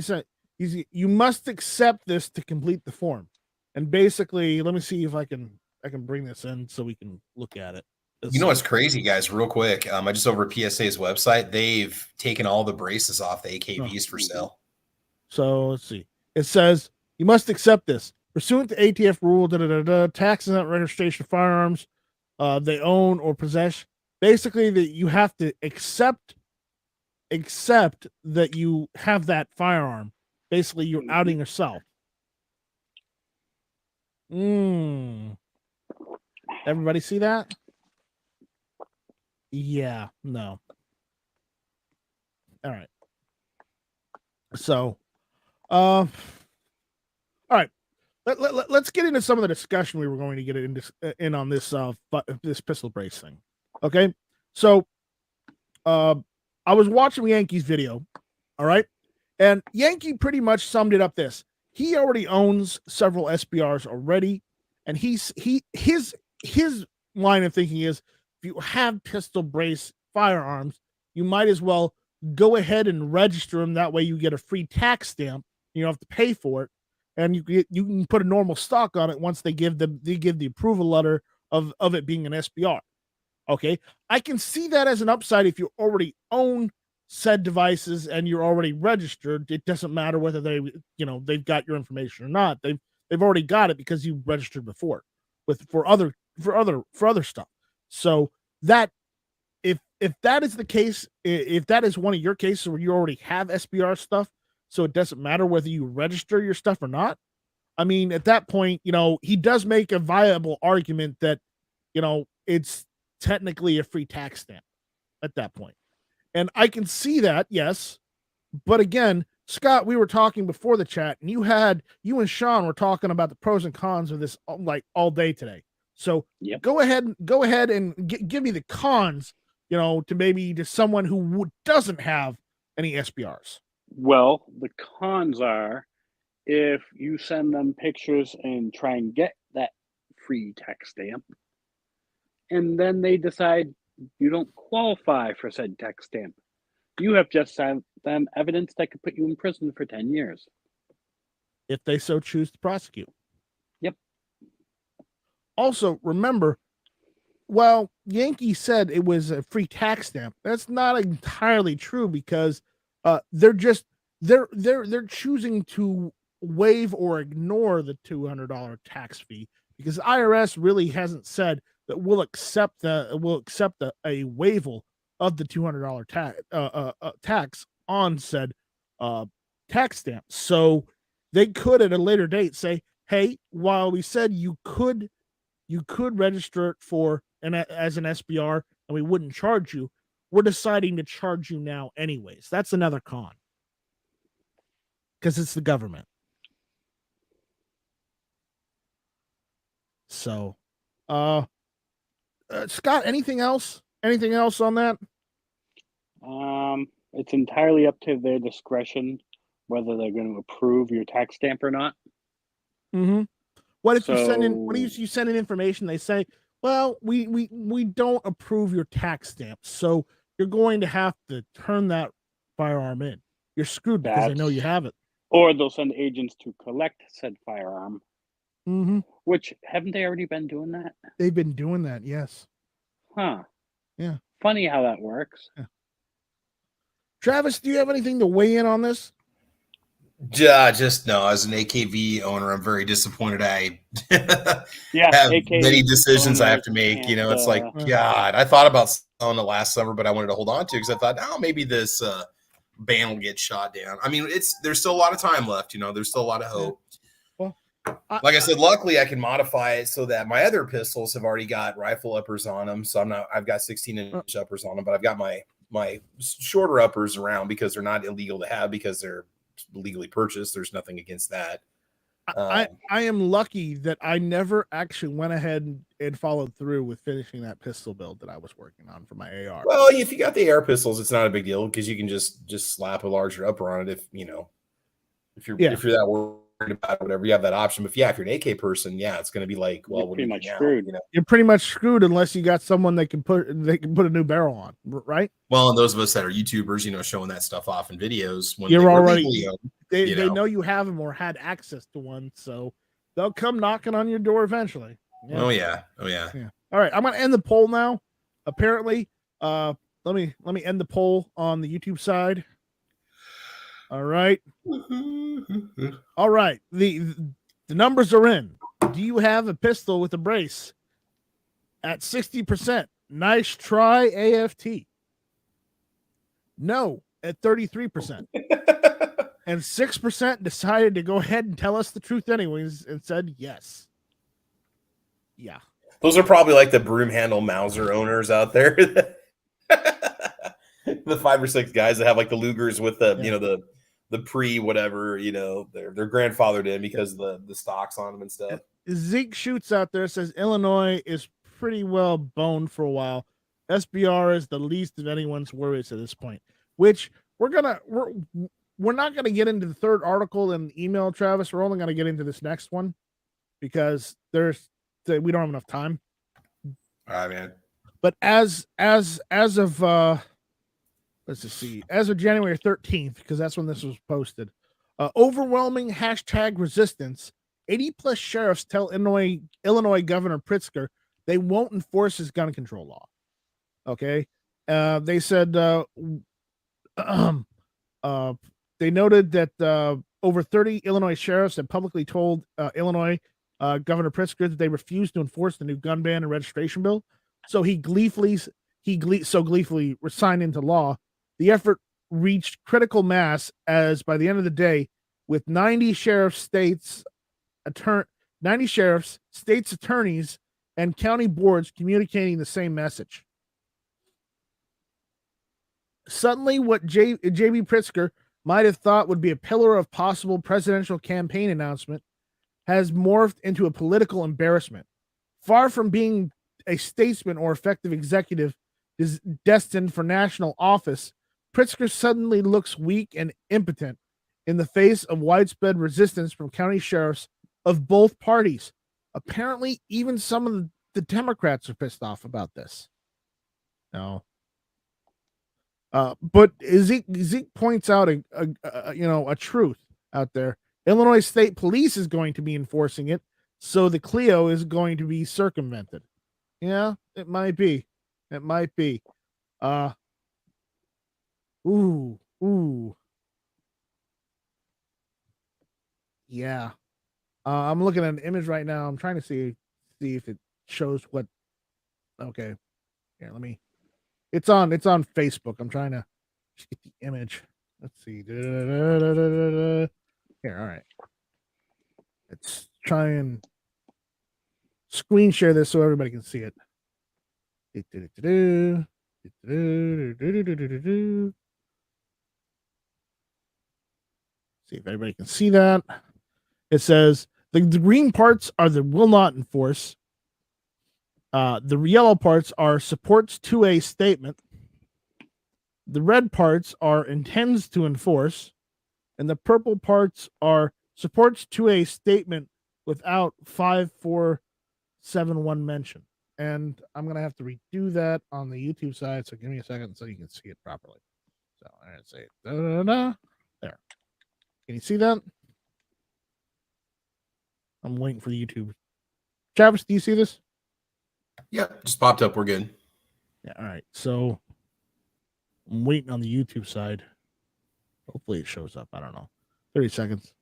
you must accept this to complete the form. And basically, let me see if I can bring this in so we can look at it. You know what's crazy, guys? Real quick, I just over at PSA's website, they've taken all the braces off the AKVs for sale. So let's see. It says you must accept this pursuant to ATF rule. Taxes on registration of firearms they own or possess. Basically, that you have to accept that you have that firearm. Basically, you're outing yourself. Everybody see that? Yeah, no. All right. So, all right. Let's get into some of the discussion we were going to get in on this this pistol brace thing. Okay. So, I was watching Yankee's video. All right. And Yankee pretty much summed it up this. He already owns several SBRs already. And his line of thinking is if you have pistol brace firearms, you might as well go ahead and register them. That way you get a free tax stamp. You don't have to pay for it. And you can put a normal stock on it once they give the approval letter of it being an SBR. Okay. I can see that as an upside if you already own said devices and you're already registered. It doesn't matter whether they've got your information or not. They've already got it because you registered before for other stuff. So that if that is the case, if that is one of your cases where you already have SBR stuff, so it doesn't matter whether you register your stuff or not. I mean, at that point, he does make a viable argument that, it's technically a free tax stamp at that point. And I can see that, yes. But again, Scott, we were talking before the chat, and you and Sean were talking about the pros and cons of this like all day today. So yep. Go ahead and give me the cons, to maybe to someone who doesn't have any SBRs. Well, the cons are if you send them pictures and try and get that free tax stamp, and then they decide you don't qualify for said tax stamp, you have just sent them evidence that could put you in prison for 10 years. If they so choose to prosecute. Yep. Also, remember, well, Yankee said it was a free tax stamp. That's not entirely true because they're choosing to waive or ignore the $200 tax fee because the IRS really hasn't said that we'll accept a waiver of the $200 tax on said tax stamp. So they could at a later date say, hey, while we said you could register it as an SBR and we wouldn't charge you, we're deciding to charge you now anyways. That's another con. because it's the government. So, Scott, anything else? Anything else on that? It's entirely up to their discretion whether they're going to approve your tax stamp or not. Mm-hmm. What if you send in? So- What if you send in information? They say, "Well, we don't approve your tax stamp, so you're going to have to turn that firearm in. You're screwed because they know you have it." Or they'll send agents to collect said firearm. Mm-hmm. Which, haven't they already been doing that? They've been doing that, yes. Huh. Yeah. Funny how that works. Yeah. Travis, do you have anything to weigh in on this? Just no. As an AKV owner, I'm very disappointed. I Yeah, have AK many decisions I have owners to make. You know, can't, it's like, God, I thought about selling it last summer, but I wanted to hold on to because I thought, oh, maybe this ban will get shot down. I mean, there's still a lot of time left. You know, there's still a lot of hope. Well, like I said, luckily I can modify it so that my other pistols have already got rifle uppers on them. So I've got 16-inch uppers on them, but I've got my shorter uppers around because they're not illegal to have because they're legally purchased. There's nothing against that. I am lucky that I never actually went ahead and followed through with finishing that pistol build that I was working on for my AR. Well, if you got the air pistols, it's not a big deal because you can just slap a larger upper on it if you're that worried about it, whatever, you have that option. But if you're an AK person, it's going to be like, well, you're pretty much now? screwed. You're pretty much screwed unless you got someone they can put a new barrel on, right? Well, and those of us that are YouTubers, showing that stuff off in videos when you're already they know you have them or had access to one, so they'll come knocking on your door eventually. Yeah. Oh yeah. All right, I'm gonna end the poll now. Apparently, let me end the poll on the YouTube side. All right. All right. The numbers are in. Do you have a pistol with a brace? At 60%. Nice try, AFT. No, at 33%. And 6% decided to go ahead and tell us the truth anyways and said yes. Yeah. Those are probably like the broom handle Mauser owners out there. The 5 or 6 guys that have like the Lugers with the the pre whatever, they're grandfathered in because of the stocks on them and stuff. Zeke Shoots out there says Illinois is pretty well boned for a while. SBR is the least of anyone's worries at this point, which we're not gonna get into the third article in the email, Travis. We're only gonna get into this next one because we don't have enough time. All right, man. But as of let's just see, as of January 13th, because that's when this was posted, overwhelming hashtag resistance. 80+ sheriffs tell Illinois Governor Pritzker they won't enforce his gun control law. Okay, they said they noted that over 30 Illinois sheriffs had publicly told Illinois Governor Pritzker that they refused to enforce the new gun ban and registration bill. So he gleefully signed into law. The effort reached critical mass as by the end of the day, with 90 sheriffs, states attorneys, and county boards communicating the same message. Suddenly, what J.B. Pritzker might have thought would be a pillar of possible presidential campaign announcement has morphed into a political embarrassment. Far from being a statesman or effective executive destined for national office, Pritzker suddenly looks weak and impotent in the face of widespread resistance from county sheriffs of both parties. Apparently, even some of the Democrats are pissed off about this. No. But Zeke points out a truth out there. Illinois State Police is going to be enforcing it, so the Clio is going to be circumvented. Yeah, it might be. It might be. Ooh. Yeah. I'm looking at an image right now. I'm trying to see if it shows what. Okay. Here, let me. It's on Facebook. I'm trying to get the image. Let's see. Here, all right. Let's try and screen share this so everybody can see it. See if everybody can see that. It says the green parts are the will not enforce. The yellow parts are supports to a statement. The red parts are intends to enforce. And the purple parts are supports to a statement without 5471 mention. And I'm going to have to redo that on the YouTube side. So give me a second so you can see it properly. So I'm going to say there. Can you see that? I'm waiting for the YouTube. Travis, do you see this? Yep, just popped up. We're good. Yeah. All right. So I'm waiting on the YouTube side. Hopefully it shows up. I don't know. 30 seconds.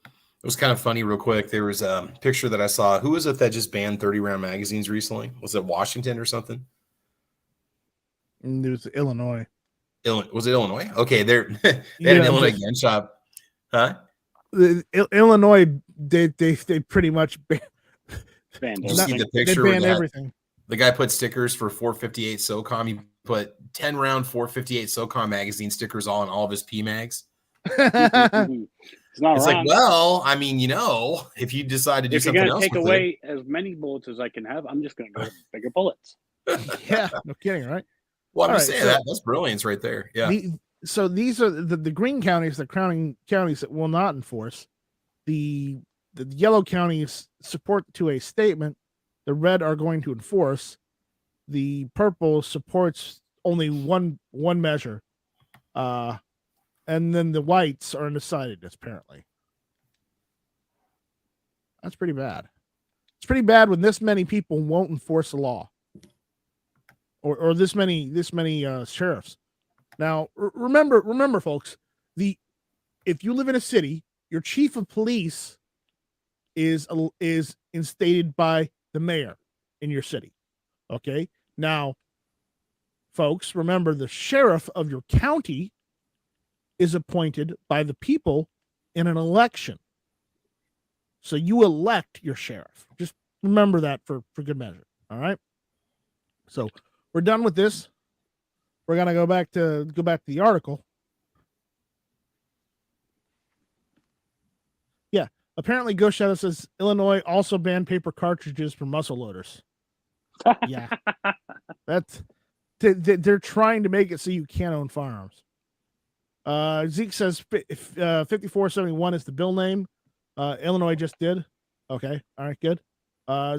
It was kind of funny, real quick. There was a picture that I saw. Who was it that just banned 30-round magazines recently? Was it Washington or something? And it was Illinois. Was it Illinois? Okay, they had an Illinois gun shop. Huh? Illinois, they pretty much banned Banned Did you see everything. the They picture? where banned everything. The guy put stickers for 458 SOCOM. He put 10-round 458 SOCOM magazine stickers all in all of his PMags. It's not It's wrong. like, well, I mean, if you decide to do if you're something gonna else take with away as many bullets as I can have, I'm just gonna go with bigger bullets. Yeah, no kidding, right? well, I'm All just right, saying so- that's brilliance right there. Yeah. So these are the green counties, the crowning counties that will not enforce. The yellow counties support to a statement. The red are going to enforce. The purple supports only one measure. And then the whites are undecided, apparently. That's pretty bad. It's pretty bad when this many people won't enforce the law. Or this many sheriffs. Now, remember, folks, if you live in a city, your chief of police is instated by the mayor in your city. Okay. Now, folks, remember the sheriff of your county is appointed by the people in an election. So you elect your sheriff. Just remember that for good measure. All right. So we're done with this. We're gonna go back to the article. Yeah. Apparently Ghost Shadow says Illinois also banned paper cartridges for muzzle loaders. Yeah. That's they're trying to make it so you can't own firearms. Zeke says 5471 is the bill name. Illinois just did. Okay. All right, good.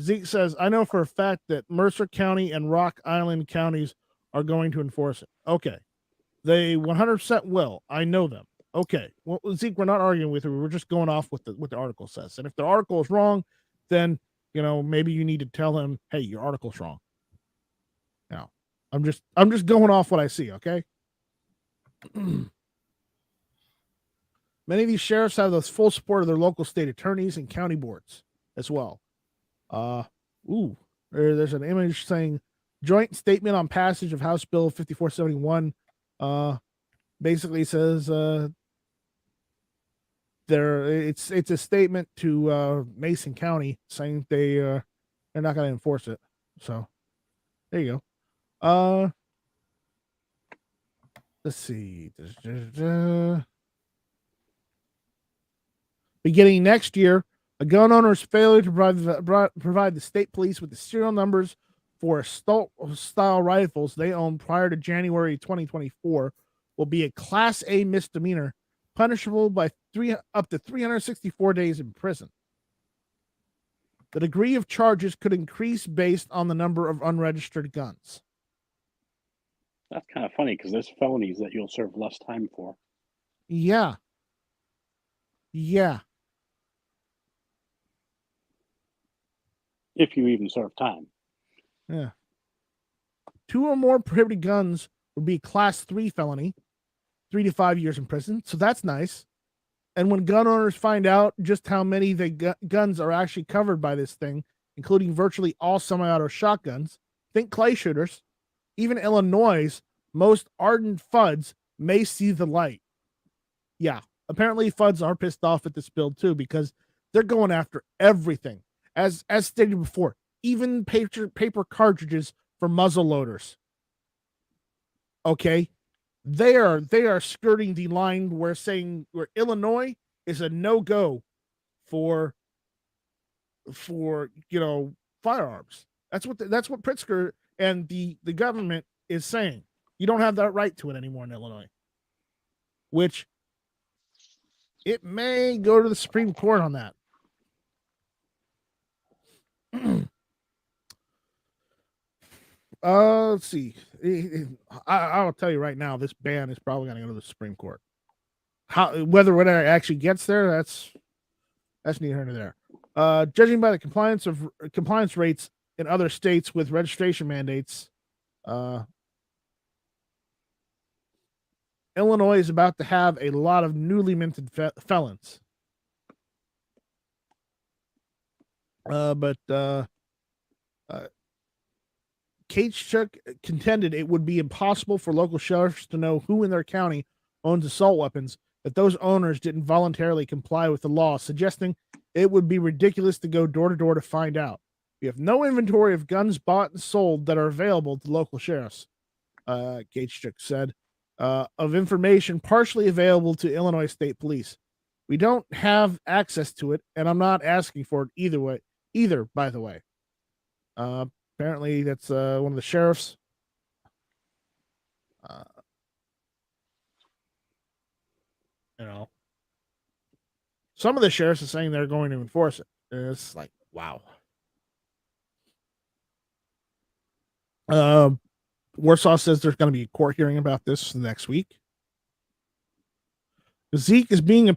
Zeke says, I know for a fact that Mercer County and Rock Island counties are going to enforce it. Okay. They 100% will. I know them. Okay. Well, Zeke, we're not arguing with you. We're just going off what the article says. And if the article is wrong, then, maybe you need to tell him, hey, your article's wrong. Now, I'm just going off what I see. Okay. Many of these sheriffs have the full support of their local state attorneys and county boards as well. There's an image saying joint statement on passage of House Bill 5471. Basically says it's a statement to Mason County saying they're not going to enforce it. So there you go. Let's see. Beginning next year, a gun owner's failure to provide the state police with the serial numbers for style rifles they own prior to January 2024 will be a Class A misdemeanor, punishable by up to 364 days in prison. The degree of charges could increase based on the number of unregistered guns. That's kind of funny because there's felonies that you'll serve less time for. Yeah. Yeah. If you even serve time. Yeah. 2 or more prohibited guns would be a Class 3 felony, 3 to 5 years in prison. So that's nice. And when gun owners find out just how many guns are actually covered by this thing, including virtually all semi-auto shotguns, think clay shooters, even Illinois' most ardent FUDs may see the light. Yeah, apparently FUDs are pissed off at this bill too because they're going after everything. As stated before, even paper cartridges for muzzle loaders. Okay, they are skirting the line where Illinois is a no-go for firearms. That's what Pritzker and the government is saying. You don't have that right to it anymore in Illinois, which it may go to the Supreme Court on that. Let's see. I'll tell you right now, this ban is probably going to go to the Supreme Court. Whether it actually gets there, that's neither here nor there. Judging by the compliance rates in other states with registration mandates, Illinois is about to have a lot of newly minted felons. Katechuk contended it would be impossible for local sheriffs to know who in their county owns assault weapons if those owners didn't voluntarily comply with the law, suggesting it would be ridiculous to go door to door to find out. We have no inventory of guns bought and sold that are available to local sheriffs, Katechuk said, of information partially available to Illinois State Police. We don't have access to it, and I'm not asking for it either, by the way. Apparently, that's one of the sheriffs. Some of the sheriffs are saying they're going to enforce it. And it's like, wow. Warsaw says there's going to be a court hearing about this next week. Zeke is being a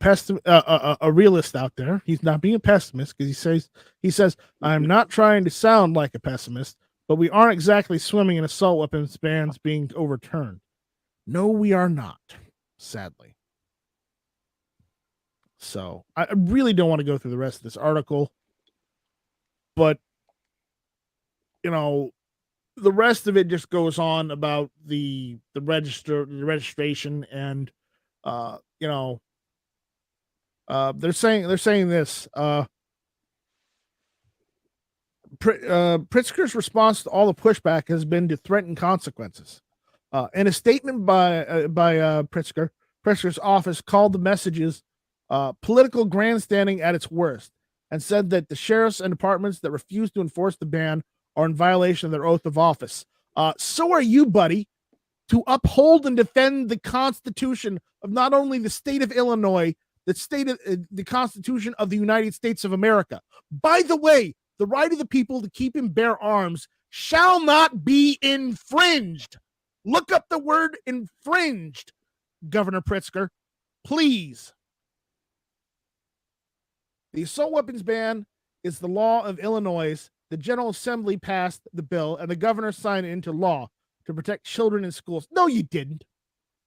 realist out there. He's not being a pessimist because he says I'm not trying to sound like a pessimist, but we aren't exactly swimming in assault weapons bans being overturned. No, we are not, sadly. So I really don't want to go through the rest of this article, but the rest of it just goes on about the registration and they're saying this. Pritzker's response to all the pushback has been to threaten consequences. In a statement by Pritzker's office called the messages political grandstanding at its worst, and said that the sheriffs and departments that refuse to enforce the ban are in violation of their oath of office. So are you, buddy, to uphold and defend the Constitution of not only the state of Illinois, the Constitution of the United States of America. By the way, the right of the people to keep and bear arms shall not be infringed. Look up the word infringed, Governor Pritzker, please. The assault weapons ban is the law of Illinois. The General Assembly passed the bill, and the governor signed it into law to protect children in schools. No, you didn't.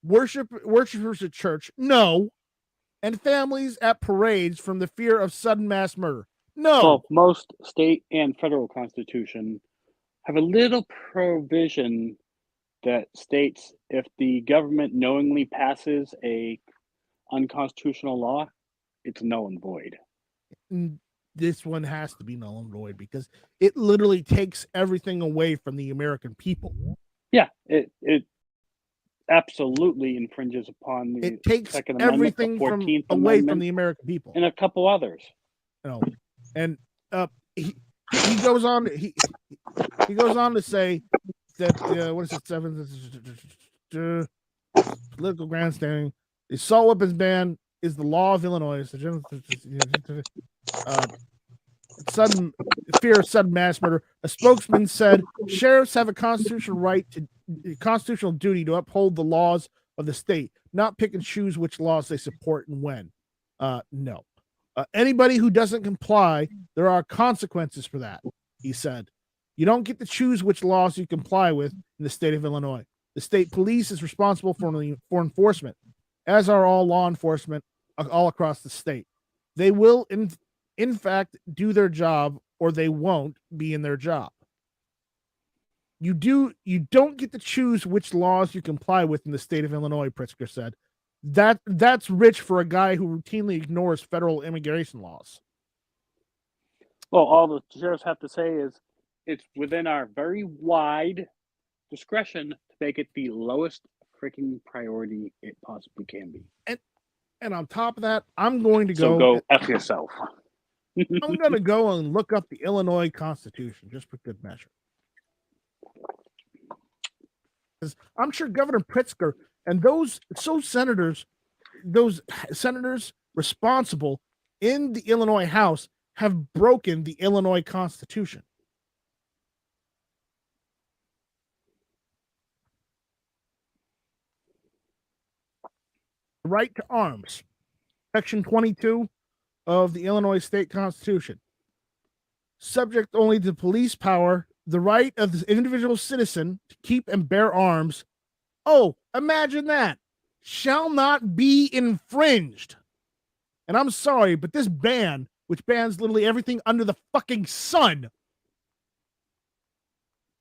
Worshipers at church, no. And families at parades from the fear of sudden mass murder. No. Well, most state and federal constitution have a little provision that states if the government knowingly passes a unconstitutional law, it's null and void. This one has to be null and void because it literally takes everything away from the American people. Yeah, it absolutely infringes upon the it takes Second Amendment, everything the 14th away Amendment, from the American people, and a couple others. And he goes on. He goes on to say that what is it? Political grandstanding. The assault weapons ban is the law of Illinois. Sudden fear of sudden mass murder. A spokesman said sheriffs have a constitutional duty to uphold the laws of the state, not pick and choose which laws they support and when. No. Anybody who doesn't comply, there are consequences for that, he said. You don't get to choose which laws you comply with in the state of Illinois. The state police is responsible for enforcement, as are all law enforcement all across the state. They will, in fact, do their job, or they won't be in their job. You don't get to choose which laws you comply with in the state of Illinois, Pritzker said. That's rich for a guy who routinely ignores federal immigration laws. Well, all the sheriffs have to say is it's within our very wide discretion to make it the lowest freaking priority it possibly can be. And on top of that, I'm going to So go F yourself. I'm going to go and look up the Illinois Constitution just for good measure. Because I'm sure Governor Pritzker and those senators responsible in the Illinois House have broken the Illinois Constitution. Right to arms, Section 22 of the Illinois State Constitution. Subject only to police power, the right of the individual citizen to keep and bear arms. Oh, imagine that. Shall not be infringed. And I'm sorry, but this ban, which bans literally everything under the fucking sun,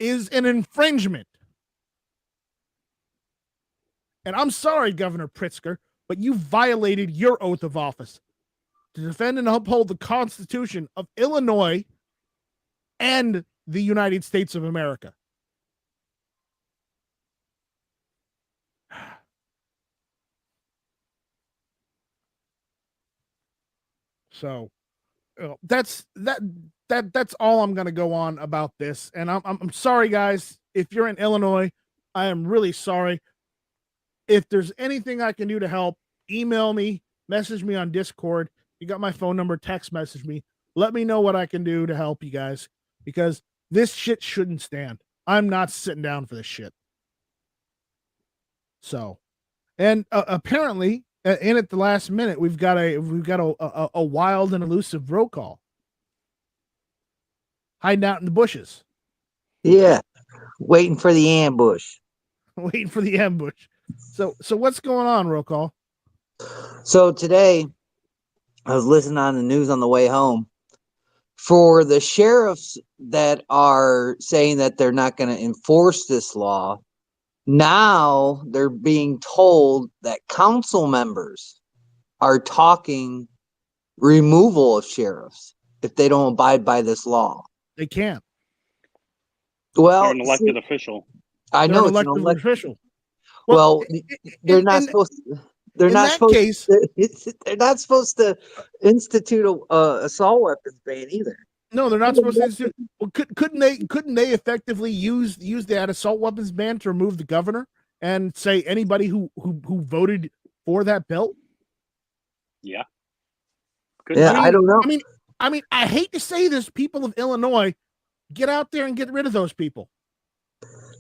is an infringement. And I'm sorry, Governor Pritzker, but you violated your oath of office to defend and uphold the Constitution of Illinois and the United States of America. So that's all I'm going to go on about this. And I'm sorry, guys. If you're in Illinois, I am really sorry. If there's anything I can do to help, email me, message me on Discord. You got my phone number, text message me. Let me know what I can do to help you guys, because this shit shouldn't stand. I'm not sitting down for this shit. So, and apparently, in at the last minute, we've got a wild and elusive roll call hiding out in the bushes. Yeah, waiting for the ambush. Waiting for the ambush. So what's going on, roll call? So today, I was listening on the news on the way home. For the sheriffs that are saying that they're not going to enforce this law, now they're being told that council members are talking removal of sheriffs if they don't abide by this law. They can't. Well, They're an elected official. I They're know an it's elected official. Well, they're not supposed to. They're in not that supposed. case, They're not supposed to institute a assault weapons ban either. no, they're not supposed to. Well, couldn't they effectively use that assault weapons ban to remove the governor and say anybody who voted for that bill? Yeah. Yeah, I don't know. I mean, I hate to say this, people of Illinois, get out there and get rid of those people.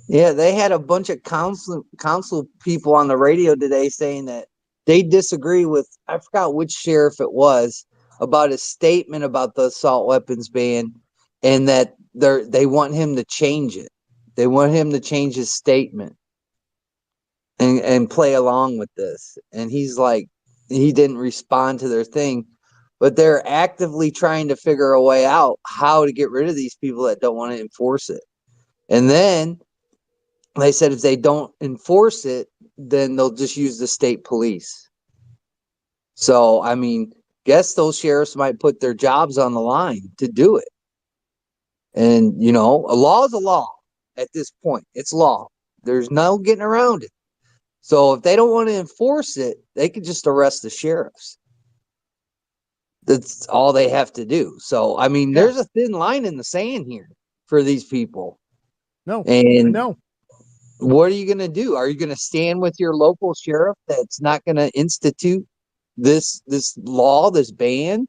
Yeah, they had a bunch of council people on the radio today saying that they disagree with, I forgot which sheriff it was, about a statement about the assault weapons ban, and that they want him to change it. They want him to change his statement and play along with this. And he's like, he didn't respond to their thing, but they're actively trying to figure a way out how to get rid of these people that don't want to enforce it. And then they said if they don't enforce it, then they'll just use the state police. So, I mean, guess those sheriffs might put their jobs on the line to do it. And, you know, a law is a law at this point. It's law. There's no getting around it. So if they don't want to enforce it, they could just arrest the sheriffs. That's all they have to do. So, I mean, there's a thin line in the sand here for these people. No, and no. What are you going to do? Are you going to stand with your local sheriff that's not going to institute this law, this ban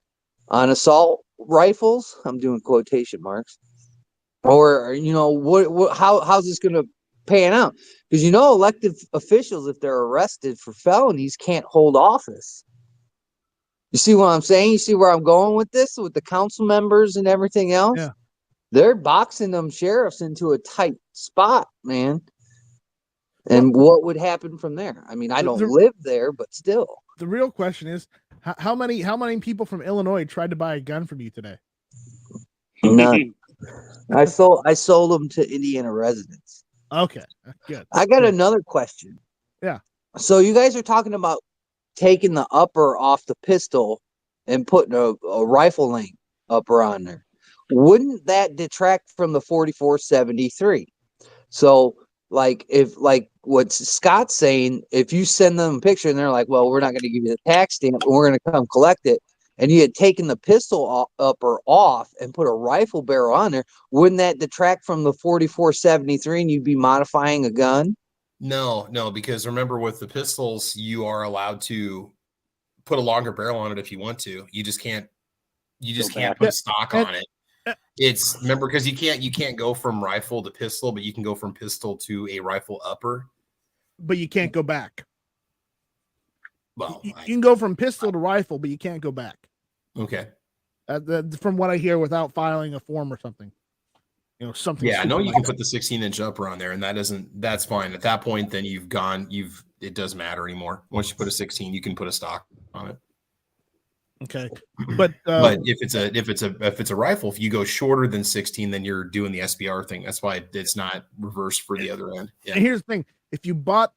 on assault rifles? I'm doing quotation marks. Or, you know, how's this going to pan out? Because, you know, elected officials, if they're arrested for felonies, can't hold office. You see what I'm saying? You see where I'm going with this, with the council members and everything else? Yeah. They're boxing them sheriffs into a tight spot, man. And what would happen from there? I mean, I don't live there, but still. The real question is, how many people from Illinois tried to buy a gun from you today? None. I sold them to Indiana residents. Okay, good. I got another question. Yeah. So you guys are talking about taking the upper off the pistol and putting a rifle length upper on there. Wouldn't that detract from the 4473? So like if like what Scott's saying, if you send them a picture and they're like, well, we're not going to give you the tax stamp, and we're going to come collect it, and you had taken the pistol upper off and put a rifle barrel on there, wouldn't that detract from the 4473 and you'd be modifying a gun? No, because remember with the pistols, you are allowed to put a longer barrel on it if you want to. You just can't put a stock on it. It's remember because you can't go from rifle to pistol, but you can go from pistol to a rifle upper. But you can't go back. Well, you can go from pistol to rifle, but you can't go back. Okay. From what I hear, without filing a form or something. Something. Yeah, no, you can put the 16-inch upper on there, and that's fine. At that point, then it doesn't matter anymore. Once you put a 16, you can put a stock on it. Okay, but if it's a rifle, if you go shorter than 16, then you're doing the SBR thing. That's why it's not reversed for the other end. Yeah. And here's the thing: if you built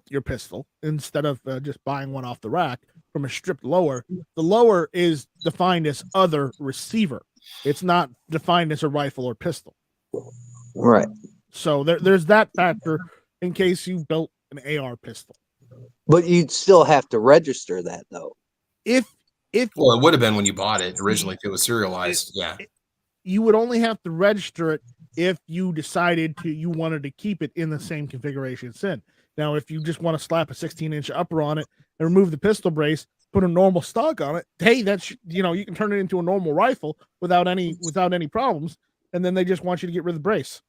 your pistol instead of just buying one off the rack from a stripped lower, the lower is defined as other receiver. It's not defined as a rifle or pistol. Right. So there's that factor in case you built an AR pistol. But you'd still have to register that, though. If Well, it would have been when you bought it originally if it was serialized. Yeah. You would only have to register it if you decided you wanted to keep it in the same configuration it's in. Now, if you just want to slap a 16-inch upper on it and remove the pistol brace, put a normal stock on it, hey, that's you can turn it into a normal rifle without any problems, and then they just want you to get rid of the brace.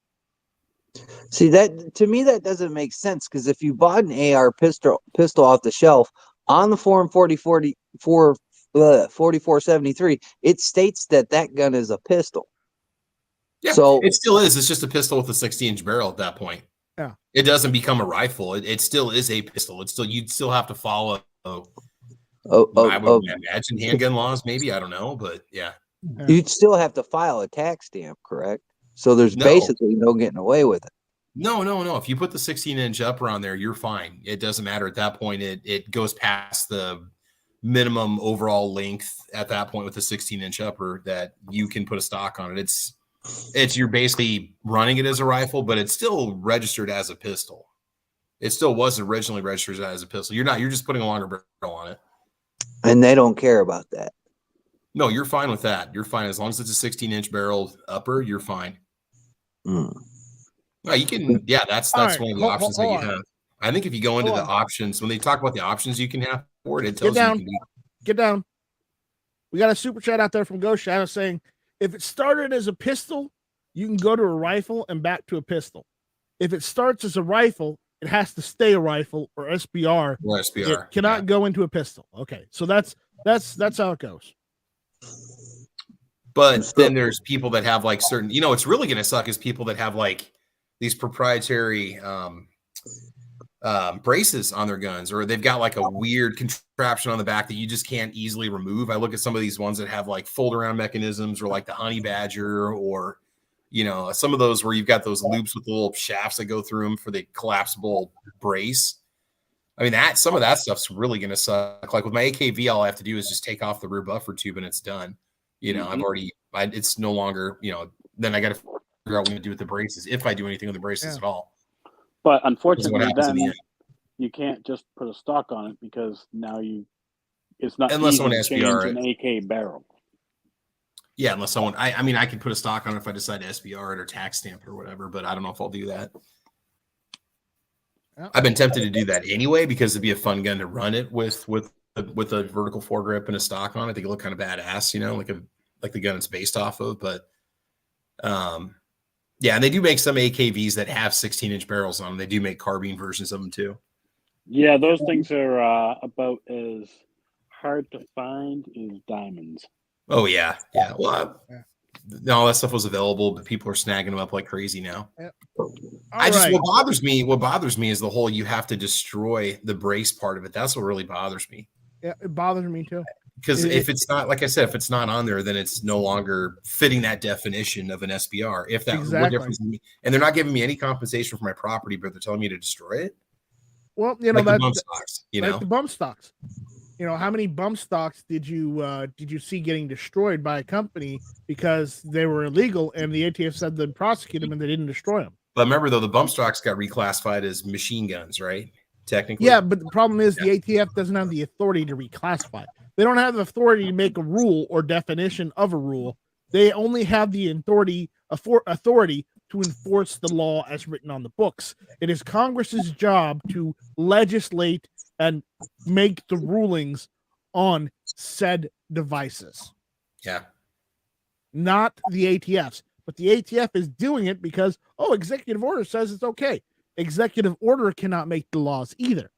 See, that to me that doesn't make sense, because if you bought an AR pistol off the shelf on the Form 4473, it states that gun is a pistol. Yeah, so it still is. It's just a pistol with a 16-inch barrel at that point. Yeah, it doesn't become a rifle. It still is a pistol. You'd still have to follow. I would imagine handgun laws, maybe. I don't know, but yeah. You'd still have to file a tax stamp, correct? So there's basically no getting away with it. No. If you put the 16-inch upper on there, you're fine. It doesn't matter at that point. It goes past the minimum overall length at that point with the 16-inch upper that you can put a stock on it. You're basically running it as a rifle, but it's still registered as a pistol. It still was originally registered as a pistol. You're just putting a longer barrel on it. And they don't care about that. No, you're fine with that. You're fine. As long as it's a 16-inch barrel upper, you're fine. No, you can. Yeah, that's right, one of the options that you have. I think if you go into the options, when they talk about the options you can have for it, it tells you. Get down. We got a super chat out there from Ghost Shadow saying, if it started as a pistol, you can go to a rifle and back to a pistol. If it starts as a rifle, it has to stay a rifle or SBR. Or SBR. It cannot go into a pistol. Okay, so that's how it goes. But then there's people that have like certain, it's really going to suck is people that have like these proprietary braces on their guns, or they've got like a weird contraption on the back that you just can't easily remove. I look at some of these ones that have like fold around mechanisms, or like the Honey Badger, or, some of those where you've got those loops with the little shafts that go through them for the collapsible brace. I mean, some of that stuff's really going to suck. Like with my AKV, all I have to do is just take off the rear buffer tube and it's done. It's no longer, then I got to figure out what to do with the braces, if I do anything with the braces at all. But unfortunately, then you can't just put a stock on it, because now it's not unless easy someone to change SBR an AK barrel. Yeah, unless someone, I could put a stock on it if I decide to SBR it or tax stamp it or whatever, but I don't know if I'll do that. I've been tempted to do that anyway, because it'd be a fun gun to run it with a vertical foregrip and a stock on it. They could look kind of badass, like the gun it's based off of. But yeah, and they do make some AKVs that have 16-inch barrels on them. They do make carbine versions of them too. Yeah, those things are about as hard to find as diamonds. Oh yeah. Well, all that stuff was available, but people are snagging them up like crazy now. What bothers me is the whole you have to destroy the brace part of it. That's what really bothers me. Yeah, it bothers me too. Because if it's not, like I said, if it's not on there, then it's no longer fitting that definition of an SBR. If that, what difference? And they're not giving me any compensation for my property, but they're telling me to destroy it. Well, like the bump stocks, like the bump stocks. How many bump stocks did you see getting destroyed by a company because they were illegal and the ATF said they'd prosecute them and they didn't destroy them? But remember, though, the bump stocks got reclassified as machine guns, right? Technically. Yeah, but the problem is the ATF doesn't have the authority to reclassify. They don't have the authority to make a rule or definition of a rule. They only have the authority to enforce the law as written on the books. It is Congress's job to legislate and make the rulings on said devices. Yeah. Not the ATF's. But the ATF is doing it because, executive order says it's okay. Executive order cannot make the laws either.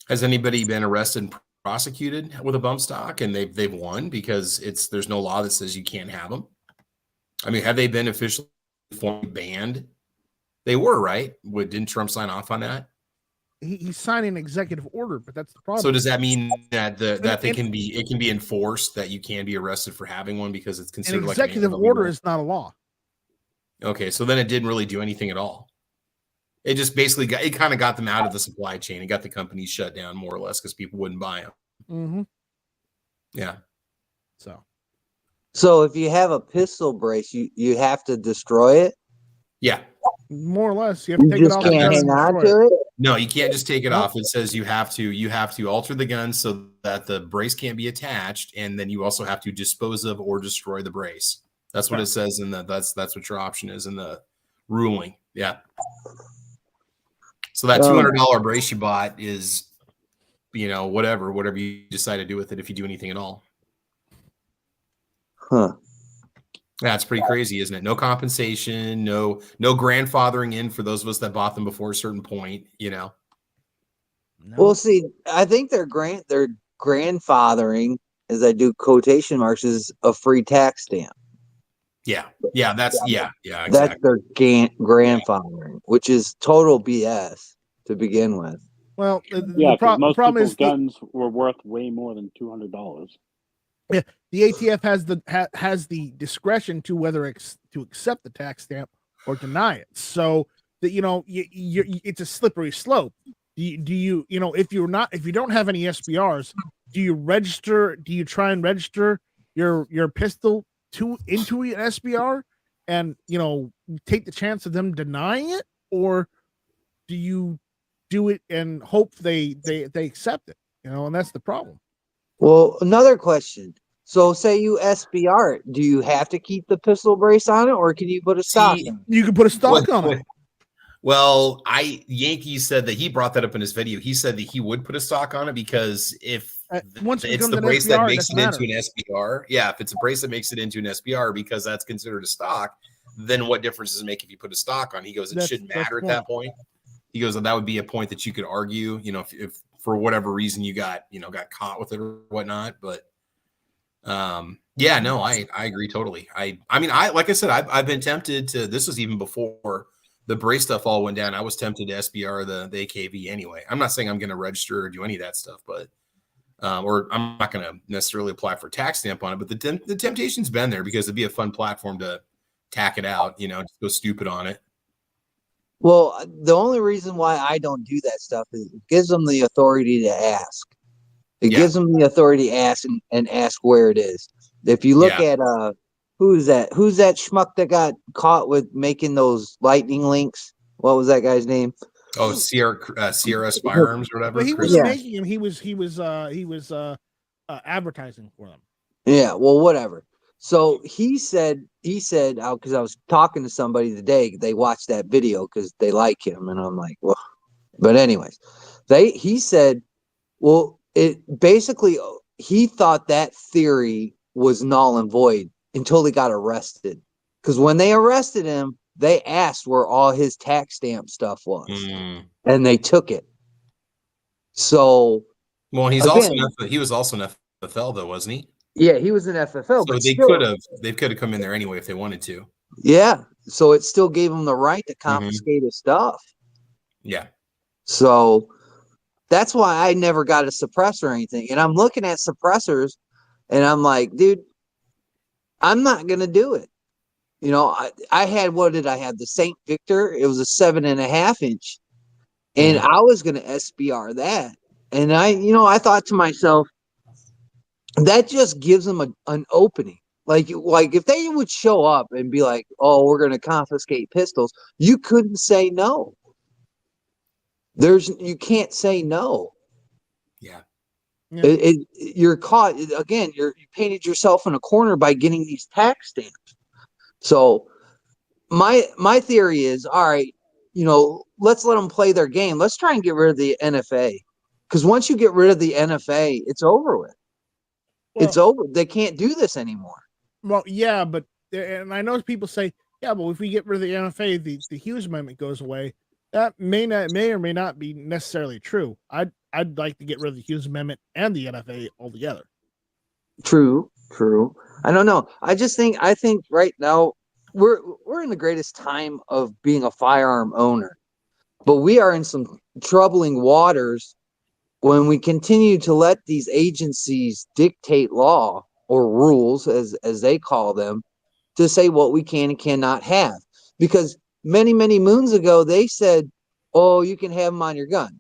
Has anybody been arrested and prosecuted with a bump stock and they've won because there's no law that says you can't have them? I mean, have they been officially formally banned? They were, right? Didn't Trump sign off on that? He's signing an executive order, but that's the problem. So does that mean that it can be enforced that you can be arrested for having one because it's considered an like executive order is not a law? Okay, so then it didn't really do anything at all. It just basically kind of got them out of the supply chain. It got the companies shut down more or less because people wouldn't buy them. Mm-hmm. Yeah. So if you have a pistol brace, you have to destroy it. Yeah. More or less, you have to take You it just off. can't hang on to it. No, you can't just take it off. It says you have to alter the gun so that the brace can't be attached, and then you also have to dispose of or destroy the brace. That's what it says in that's what your option is in the ruling. Yeah. So that $200 brace you bought is, whatever you decide to do with it, if you do anything at all. Huh. That's pretty crazy, isn't it? No compensation, no grandfathering in for those of us that bought them before a certain point, No. Well, see, I think their grandfathering, as I do quotation marks, is a free tax stamp. Yeah. Exactly. That's their grandfathering, which is total BS to begin with. Well, Most problem people's is guns were worth way more than $200. Yeah, the ATF has the discretion to whether to accept the tax stamp or deny it. So that it's a slippery slope. Do you if you don't have any SBRs, do you register? Do you try and register your pistol into an SBR and take the chance of them denying it, or do you do it and hope they accept it? And that's the problem. Well, another question. So say you SBR it, do you have to keep the pistol brace on it, or can you put a stock on it? You can put a stock on it. Well, Yankee said that he brought that up in his video. He said that he would put a stock on it because if it's the brace that makes it into an SBR, if it's a brace that makes it into an SBR because that's considered a stock, then what difference does it make if you put a stock on? He goes, it shouldn't matter at that point. He goes, that would be a point that you could argue, if for whatever reason you got caught with it or whatnot. But I agree totally. I mean, like I said, I've been tempted to, this was even before the brace stuff all went down. I was tempted to SBR the AKV anyway. I'm not saying I'm going to register or do any of that stuff, but or I'm not going to necessarily apply for tax stamp on it, but the temptation's been there because it'd be a fun platform to tack it out, just go stupid on it. Well, the only reason why I don't do that stuff is it gives them the authority to ask. It gives them the authority to ask and ask where it is. If you look at who's that schmuck that got caught with making those lightning links? What was that guy's name? Oh, Sierra Firearms or whatever. But he wasn't making them. He was advertising for them. Yeah. Well, whatever. So he said, because I was talking to somebody today, they watched that video because they like him, and I'm like, well, but anyways, he said, well, it basically he thought that theory was null and void until he got arrested, because when they arrested him, they asked where all his tax stamp stuff was, and they took it. So, well, he was also an FFL though, wasn't he? Yeah, he was an FFL. So they could have come in there anyway if they wanted to. Yeah, so it still gave them the right to confiscate his stuff. Yeah. So that's why I never got a suppressor or anything. And I'm looking at suppressors, and I'm like, dude, I'm not gonna do it. I had, what did I have? The St. Victor. It was a 7.5 inch, and I was gonna SBR that. And I thought to myself, that just gives them an opening. Like if they would show up and be like, "Oh, we're going to confiscate pistols," you couldn't say no. You can't say no. Yeah. You're caught again. You painted yourself in a corner by getting these tax stamps. So my theory is, all right, let's let them play their game. Let's try and get rid of the NFA, because once you get rid of the NFA, it's over with. Well, It's over. They can't do this anymore. Well, yeah, but and I know people say, yeah, but if we get rid of the NFA, the Hughes Amendment goes away. That may or may not be necessarily true. I'd like to get rid of the Hughes Amendment and the NFA altogether. True. I don't know. I think right now we're in the greatest time of being a firearm owner, but we are in some troubling waters when we continue to let these agencies dictate law or rules, as they call them, to say what we can and cannot have. Because many moons ago they said, "Oh, you can have them on your gun."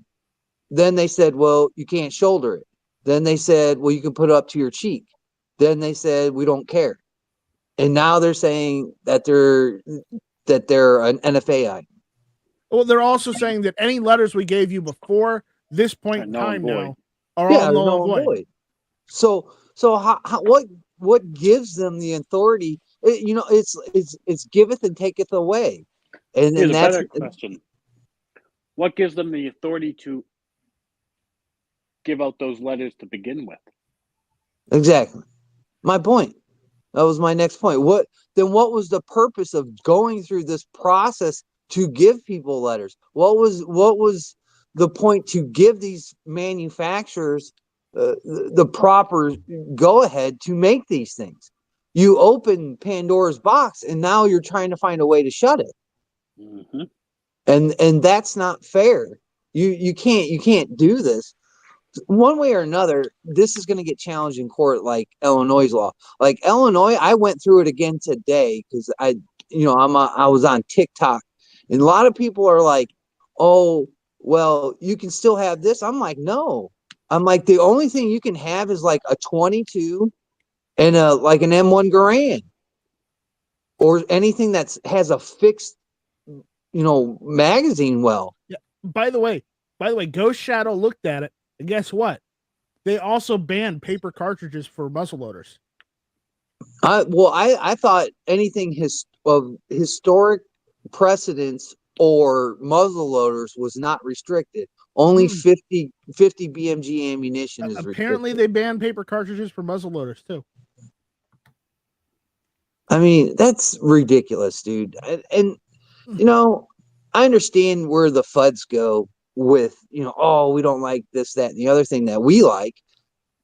Then they said, "Well, you can't shoulder it." Then they said, "Well, you can put it up to your cheek." Then they said, "We don't care." And now they're saying that they're an NFA item. Well, they're also saying that any letters we gave you before this point in time now are all null and void. So how what gives them the authority? It's giveth and taketh away. And Here's that's a better question. What gives them the authority to give out those letters to begin with? Exactly my point. That was my next point. What was the purpose of going through this process to give people letters? What was the point to give these manufacturers the proper go ahead to make these things? You open Pandora's box, and now you're trying to find a way to shut it. Mm-hmm. And that's not fair. You can't do this. One way or another, this is going to get challenged in court, like Illinois' law. Like Illinois, I went through it again today because I was on TikTok, and a lot of people are like, "Oh, well, you can still have this." I'm like, no. I'm like, the only thing you can have is like a 22 and like an M1 Garand, or anything that has a fixed, magazine well. Yeah. By the way, Ghost Shadow looked at it, and guess what? They also banned paper cartridges for muzzleloaders. I thought anything of historic precedence or muzzleloaders was not restricted. Only 50 BMG ammunition is apparently restricted. They banned paper cartridges for muzzleloaders too. I mean, that's ridiculous, dude. And I understand where the FUDs go with, oh, we don't like this, that, and the other thing that we like.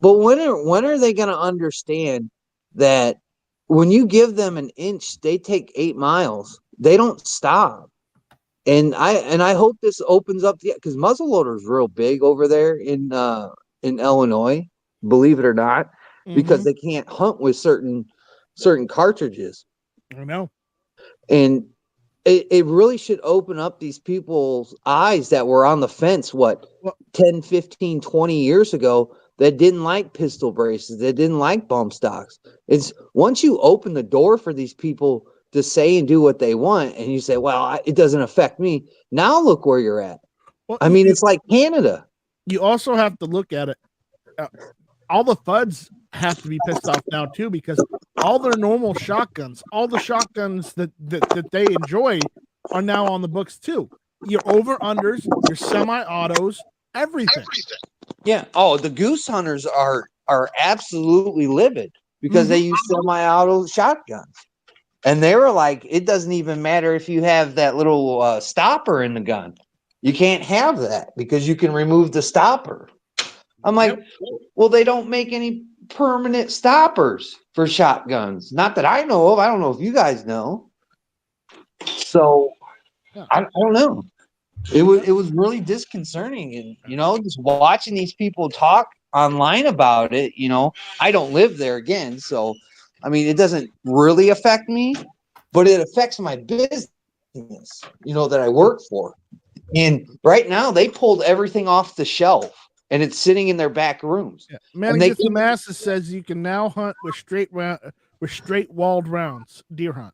But when are they going to understand that when you give them an inch, they take 8 miles. They don't stop. And I hope this opens up because muzzleloader is real big over there in Illinois, believe it or not, because they can't hunt with certain cartridges. I know. And it really should open up these people's eyes that were on the fence, 10, 15, 20 years ago, that didn't like pistol braces, that didn't like bump stocks. It's once you open the door for these people to say and do what they want, and you say, well, it doesn't affect me. Now look where you're at. Well, I mean, it's like Canada. You also have to look at it. All the FUDs have to be pissed off now too, because all their normal shotguns, all the shotguns that they enjoy are now on the books too. Your over-unders, your semi-autos, everything. Yeah. Oh, the goose hunters are absolutely livid because they use semi-auto shotguns. And they were like, it doesn't even matter if you have that little stopper in the gun. You can't have that because you can remove the stopper. I'm like, well, they don't make any permanent stoppers for shotguns. Not that I know of. I don't know if you guys know. So I don't know. It was really disconcerting. And, just watching these people talk online about it, I don't live there again. So, I mean, it doesn't really affect me, but it affects my business, that I work for. And right now they pulled everything off the shelf and it's sitting in their back rooms. Yeah. Man Against the Masses says you can now hunt with with straight walled rounds, deer hunt.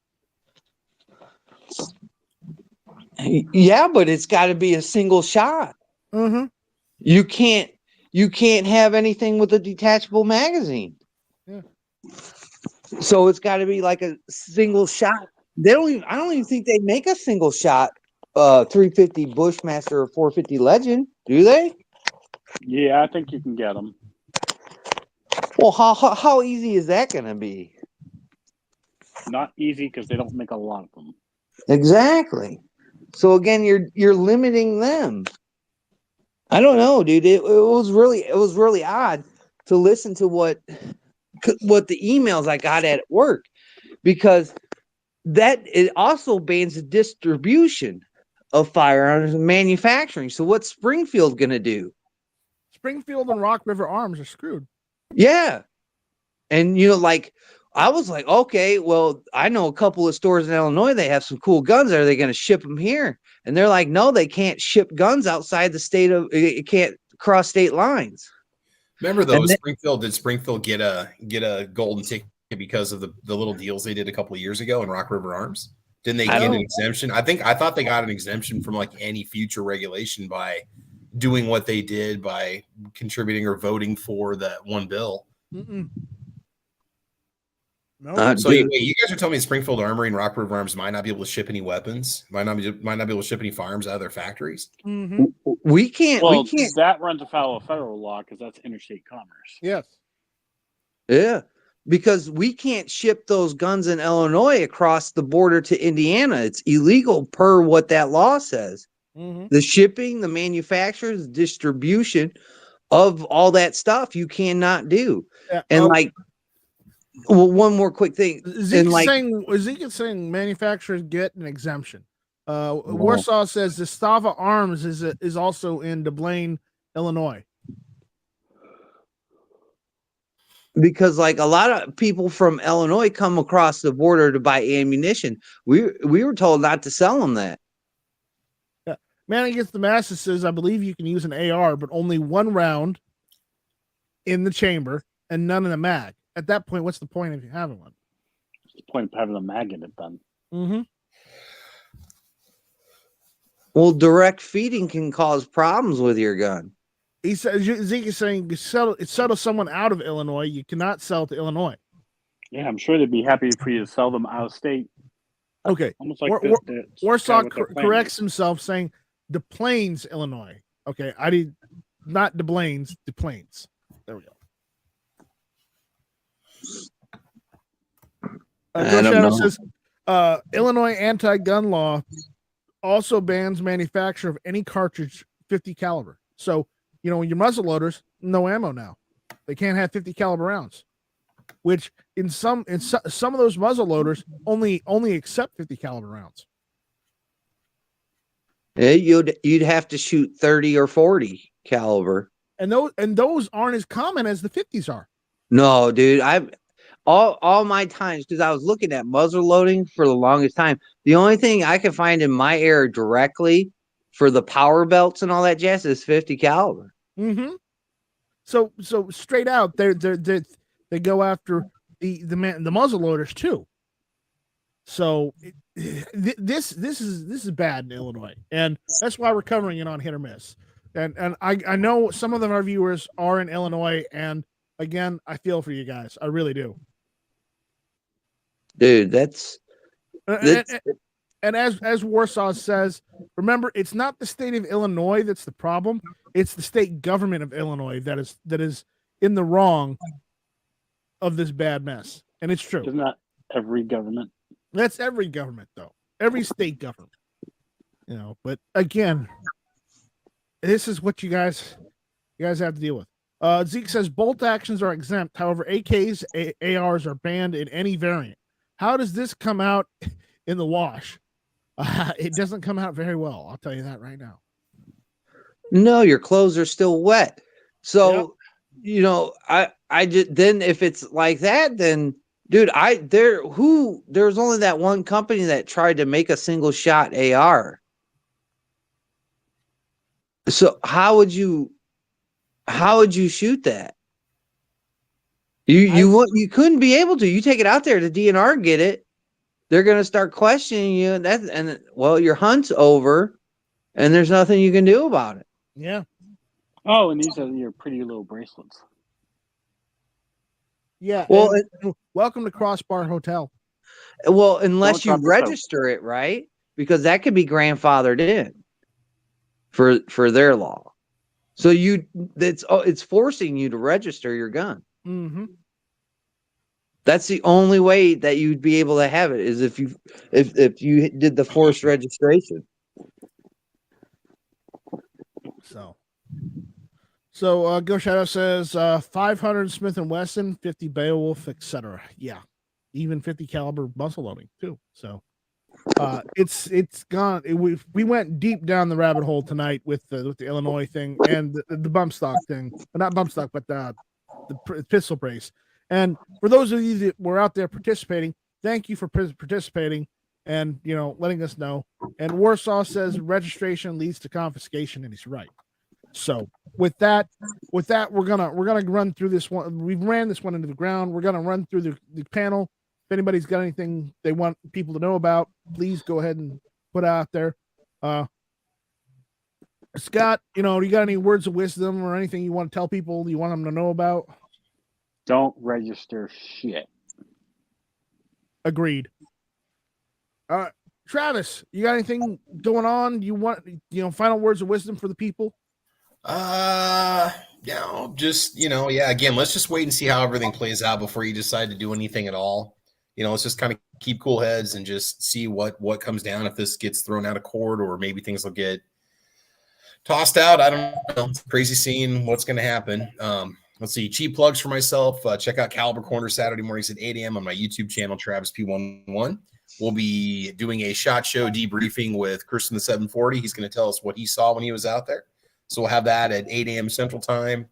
Yeah, but it's got to be a single shot. Mm-hmm. You can't have anything with a detachable magazine. Yeah. So it's got to be like a single shot. I don't even think they make a single shot 350 Bushmaster or 450 Legend, do they? Yeah, I think you can get them. Well, how easy is that going to be? Not easy because they don't make a lot of them. Exactly. So again, you're limiting them. I don't know, dude. It was really odd to listen to what the emails I got at work, because that it also bans the distribution of firearms and manufacturing. So what's Springfield going to do? Springfield and Rock River Arms are screwed. Yeah. And like I was like, okay, well, I know a couple of stores in Illinois, they have some cool guns. Are they going to ship them here? And they're like, no, they can't ship guns outside the state of it can't cross state lines. Remember though, did Springfield get a golden ticket because of the little deals they did a couple of years ago in Rock River Arms? Didn't they get an exemption? I thought they got an exemption from like any future regulation by doing what they did by contributing or voting for that one bill. Mm-mm. No. So you guys are telling me Springfield Armory and Rock River Arms might not be able to ship any weapons, might not be able to ship any firearms out of their factories? Mm-hmm. We can't. That runs afoul of federal law because that's interstate commerce. Yes. Yeah, because we can't ship those guns in Illinois across the border to Indiana. It's illegal per what that law says. Mm-hmm. The shipping, the manufacturers, distribution of all that stuff you cannot do. Yeah. And well, one more quick thing. Zeke is saying manufacturers get an exemption. Warsaw says the Stava Arms is also in Dublin, Illinois. Because like a lot of people from Illinois come across the border to buy ammunition. We were told not to sell them that. Yeah. Man Against the Masses says, I believe you can use an AR, but only one round in the chamber and none in the mag. At that point, what's the point of you having one? What's the point of having a mag in it then? Mm-hmm. Well, direct feeding can cause problems with your gun. He says, Zeke is saying, settle someone out of Illinois. You cannot sell to Illinois. Yeah, I'm sure they'd be happy for you to sell them out of state. Okay. Almost like Warsaw corrects himself, saying Des Plaines, Illinois. Okay, I did not Des Plaines, Des Plaines. There we go. Joe Shadow says Illinois anti-gun law also bans manufacture of any cartridge 50 caliber. So, your muzzle loaders, no ammo now. They can't have 50 caliber rounds, which in some of those muzzle loaders only accept 50 caliber rounds. Yeah, you'd have to shoot 30 or 40 caliber. And those aren't as common as the 50s are. No, dude, I've all my times, because I was looking at muzzle loading for the longest time. The only thing I can find in my area directly for the power belts and all that jazz is 50 caliber. Mm-hmm. So straight out, they go after the muzzle loaders too. So this is bad in Illinois, and that's why we're covering it on Hit or Miss. And I know some of our viewers are in Illinois, and again, I feel for you guys. I really do. Dude, that's and as Warsaw says, remember, it's not the state of Illinois that's the problem. It's the state government of Illinois that is in the wrong of this bad mess. And it's true. Isn't that every government? That's every government, though. Every state government. But again, this is what you guys have to deal with. Zeke says bolt actions are exempt. However, AKs, ARs are banned in any variant. How does this come out in the wash? It doesn't come out very well. I'll tell you that right now. No, your clothes are still wet. So, I just, then if it's like that, then dude, there's only that one company that tried to make a single shot AR. So how would you shoot that? You couldn't be able to. You take it out there, the DNR get it. They're gonna start questioning you, and your hunt's over, and there's nothing you can do about it. Yeah. Oh, and these are your pretty little bracelets. Yeah. Well, Welcome to Crossbar Hotel. Well, unless you Don't drop the soap. register it, right? Because that could be grandfathered in for their law. So it's forcing you to register your gun. Mm-hmm. That's the only way that you'd be able to have it is if you did the forced registration. So Go Shadow says 500 Smith & Wesson, 50 Beowulf, etc. Yeah, even 50 caliber muzzle loading too. So it's gone. We went deep down the rabbit hole tonight with the Illinois thing and the bump stock thing, well, not bump stock, but the pistol brace. And for those of you that were out there participating, thank you for participating and letting us know. And Warsaw says registration leads to confiscation, and he's right. So with that, we're gonna run through this one. We've ran this one into the ground. We're gonna run through the panel. If anybody's got anything they want people to know about, please go ahead and put it out there. Scott, you got any words of wisdom or anything you want to tell people you want them to know about? Don't register shit. Agreed. Travis, you got anything going on? You want final words of wisdom for the people? Again, let's just wait and see how everything plays out before you decide to do anything at all. Let's just kind of keep cool heads and just see what comes down, if this gets thrown out of court or maybe things will get tossed out. I don't know. It's a crazy scene. What's going to happen? Let's see. Cheap plugs for myself. Check out Caliber Corner Saturday mornings at 8 a.m. on my YouTube channel, Travis P11. We'll be doing a SHOT Show debriefing with Kristen the 740. He's going to tell us what he saw when he was out there. So we'll have that at 8 a.m. Central Time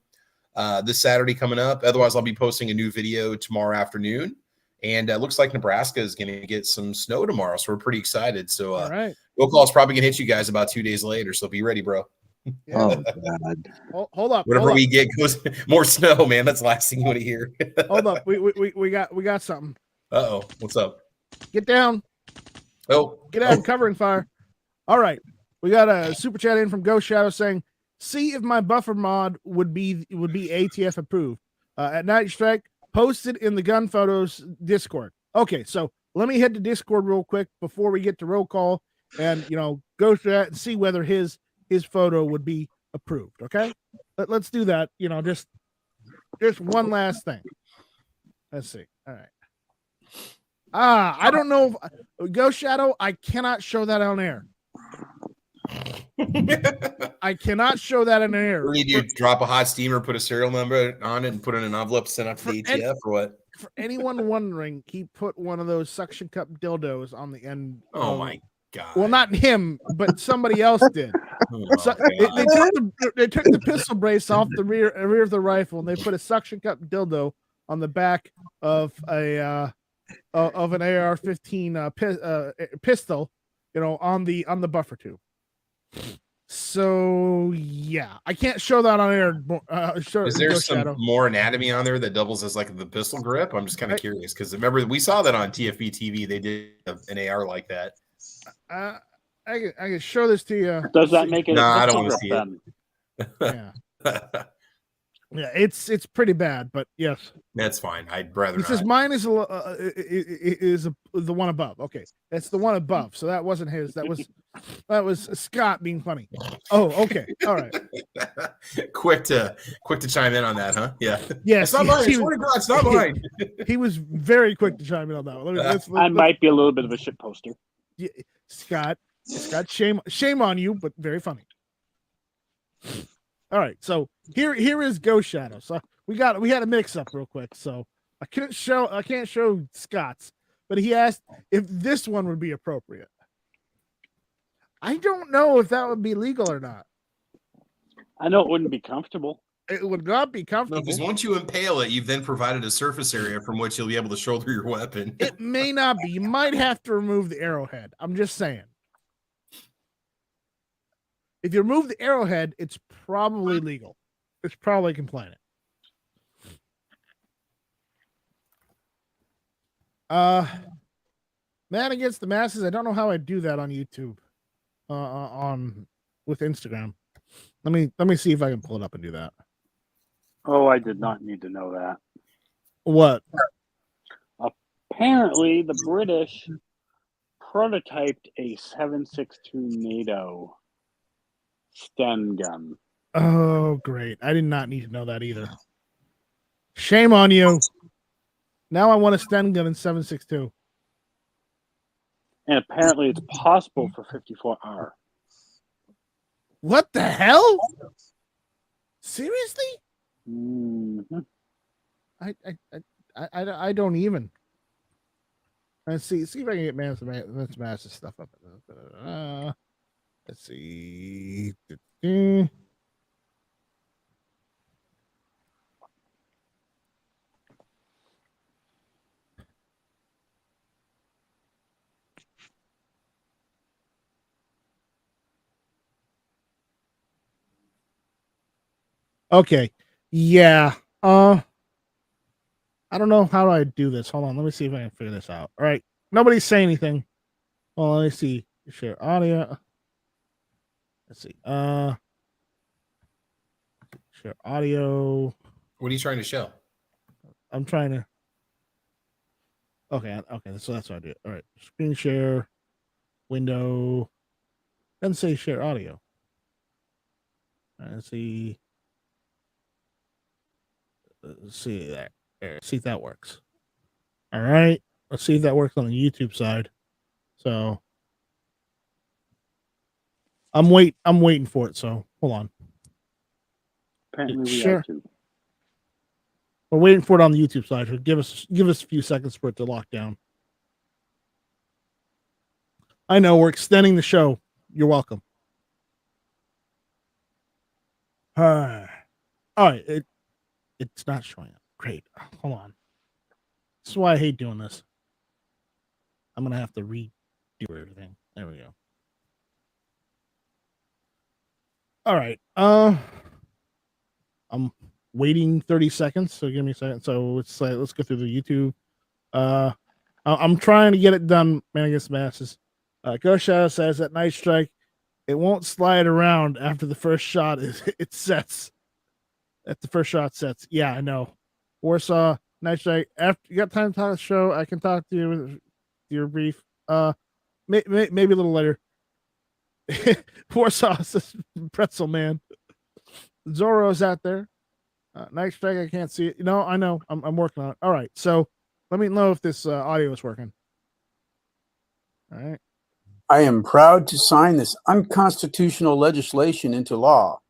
this Saturday coming up. Otherwise, I'll be posting a new video tomorrow afternoon. And it looks like Nebraska is going to get some snow tomorrow. So we're pretty excited. So all right. Roll call is probably going to hit you guys about 2 days later. So be ready, bro. Yeah. Oh, God. Hold up. Whatever we get goes more snow, man. That's the last thing you want to hear. Hold up. We got something. Uh-oh. What's up? Get down. Oh. Get out and covering fire. All right. We got a super chat in from Ghost Shadow saying, see if my buffer mod would be ATF approved. At Night Strike, posted in the Gun Photos Discord. Okay, so let me head to Discord real quick before we get to roll call and go through that and see whether his photo would be approved. Okay, let's do that. Just one last thing. Let's see. All right. I don't know if Ghost Shadow, I cannot show that on air. I cannot show that in air. Or you drop a hot steamer, put a serial number on it, and put it in an envelope, send out to the ATF, or what? For anyone wondering, he put one of those suction cup dildos on the end. Oh my God! Well, not him, but somebody else did. So they took the pistol brace off the rear of the rifle, and they put a suction cup dildo on the back of an AR-15 pistol, on the buffer tube. So yeah, I can't show that on air. Is there some more anatomy on there that doubles as like the pistol grip? I'm just kind of curious because remember we saw that on TFB TV. They did an AR like that. I can show this to you. Does that make it? No, I don't want to see it. Yeah. Yeah, it's pretty bad, but yes, that's fine. I'd rather. He says mine is the one above. Okay, that's the one above. So that wasn't his. That was Scott being funny. Oh, okay, all right. quick to chime in on that, huh? Yeah. Yes, it's not mine. It's not mine. He was very quick to chime in on that one. I might be a little bit of a shit poster. Yeah, Scott, shame on you, but very funny. All right, so here is Ghost Shadow. So we had a mix up real quick. So I can't show Scott's, but he asked if this one would be appropriate. I don't know if that would be legal or not. I know it wouldn't be comfortable. It would not be comfortable. No, because once you impale it, you've then provided a surface area from which you'll be able to shoulder your weapon. It may not be. You might have to remove the arrowhead. I'm just saying. If you remove the arrowhead, it's probably legal. It's probably compliant. Man Against the Masses. I don't know how I do that on YouTube. On with Instagram. Let me see if I can pull it up and do that. Oh, I did not need to know that. What? Apparently, the British prototyped a 7.62 NATO Sten gun. Oh, great. I did not need to know that either. Shame on you. Now I want a Sten gun in 7.62. And apparently, it's possible for 54R. What the hell? Seriously? Mm-hmm. I don't even. Let's see if I can get massive stuff up. Let's see. Okay. Yeah. I don't know how I do this. Hold on. Let me see if I can figure this out. All right. Nobody's saying anything. Well, let me see. Share audio. Let's see. Share audio. What are you trying to show? I'm trying to. Okay. So that's what I do. All right. Screen share. Window. Then say share audio. All right, let's see. Let's see that. See if that works. All right. Let's see if that works on the YouTube side. So I'm waiting for it. So hold on. Apparently, we Sure. have to. We're waiting for it on the YouTube side. So give us a few seconds for it to lock down. I know we're extending the show. You're welcome. All right. It's not showing up. Great. Hold on. This is why I hate doing this. I'm gonna have to redo everything. There we go. All right. I'm waiting 30 seconds. So give me a second. So let's go through the YouTube. I'm trying to get it done. Man Against the Masses. Ghost Shadow says that Night Strike, it won't slide around after the first shot it sets. At the first shot sets. Yeah, I know. Warsaw, Night Strike. After you got time to talk the show, I can talk to you with your brief. Maybe a little later. Warsaw says Pretzel Man. Zorro's out there. Night Strike, I can't see it. No, I know. I'm working on it. All right. So let me know if this audio is working. All right. I am proud to sign this unconstitutional legislation into law.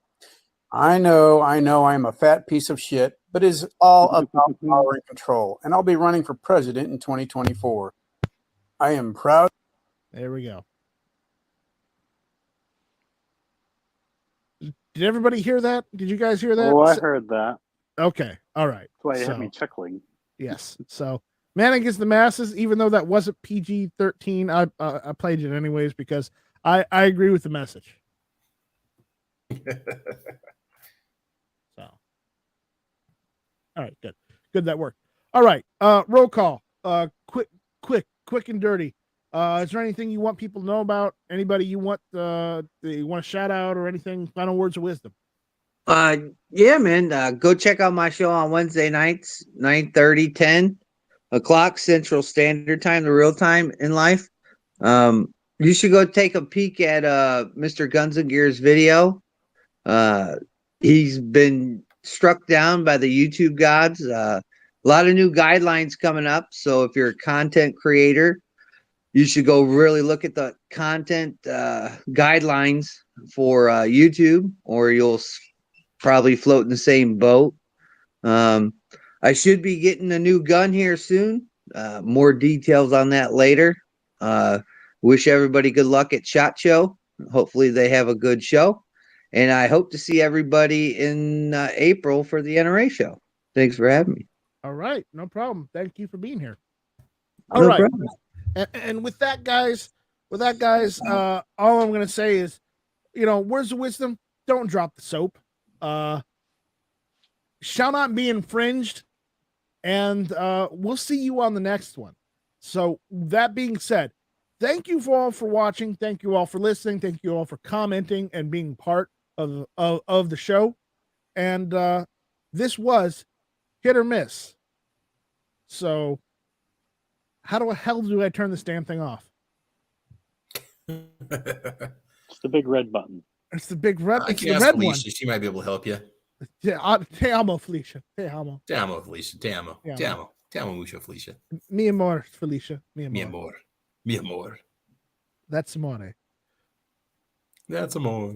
I know I'm a fat piece of shit, but it's all about power and control, and I'll be running for president in 2024. I am proud. There we go. Did everybody hear that? Did you guys hear that? Oh, I heard that. Okay. All right. That's why it had me chuckling. Yes. So Man Against the Masses, even though that wasn't PG-13, I played it anyways because I agree with the message. So, all right, good, that worked. All right, roll call. Quick and dirty. Is there anything you want people to know about? Anybody you want to shout out or anything? Final words of wisdom. Yeah, man. Go check out my show on Wednesday nights, 9:30, 10 o'clock Central Standard Time, the real time in life. You should go take a peek at Mr. Guns and Gears video. He's been struck down by the YouTube gods. A lot of new guidelines coming up. So if you're a content creator, you should go really look at the content guidelines for YouTube, or you'll probably float in the same boat. I should be getting a new gun here soon. More details on that later. Wish everybody good luck at SHOT Show. Hopefully they have a good show. And I hope to see everybody in April for the NRA show. Thanks for having me. All right. No problem. Thank you for being here. All right. And with that, guys, all I'm going to say is, words of wisdom, don't drop the soap. Shall not be infringed. And we'll see you on the next one. So that being said, thank you all for watching. Thank you all for listening. Thank you all for commenting and being part of the show. And this was Hit or Miss. So how the hell do I turn this damn thing off? It's the big red button. It's the big red. I It's can the ask red Felicia. one. She might be able to help you. Yeah, te amo, Felicia. Te amo. Te amo, Felicia. Te amo. Te Te amo. amo. Te amo mucho, Felicia. Mi amor, Felicia. Mi amor. Mi amor. Mi amor. That's amore. That's amor.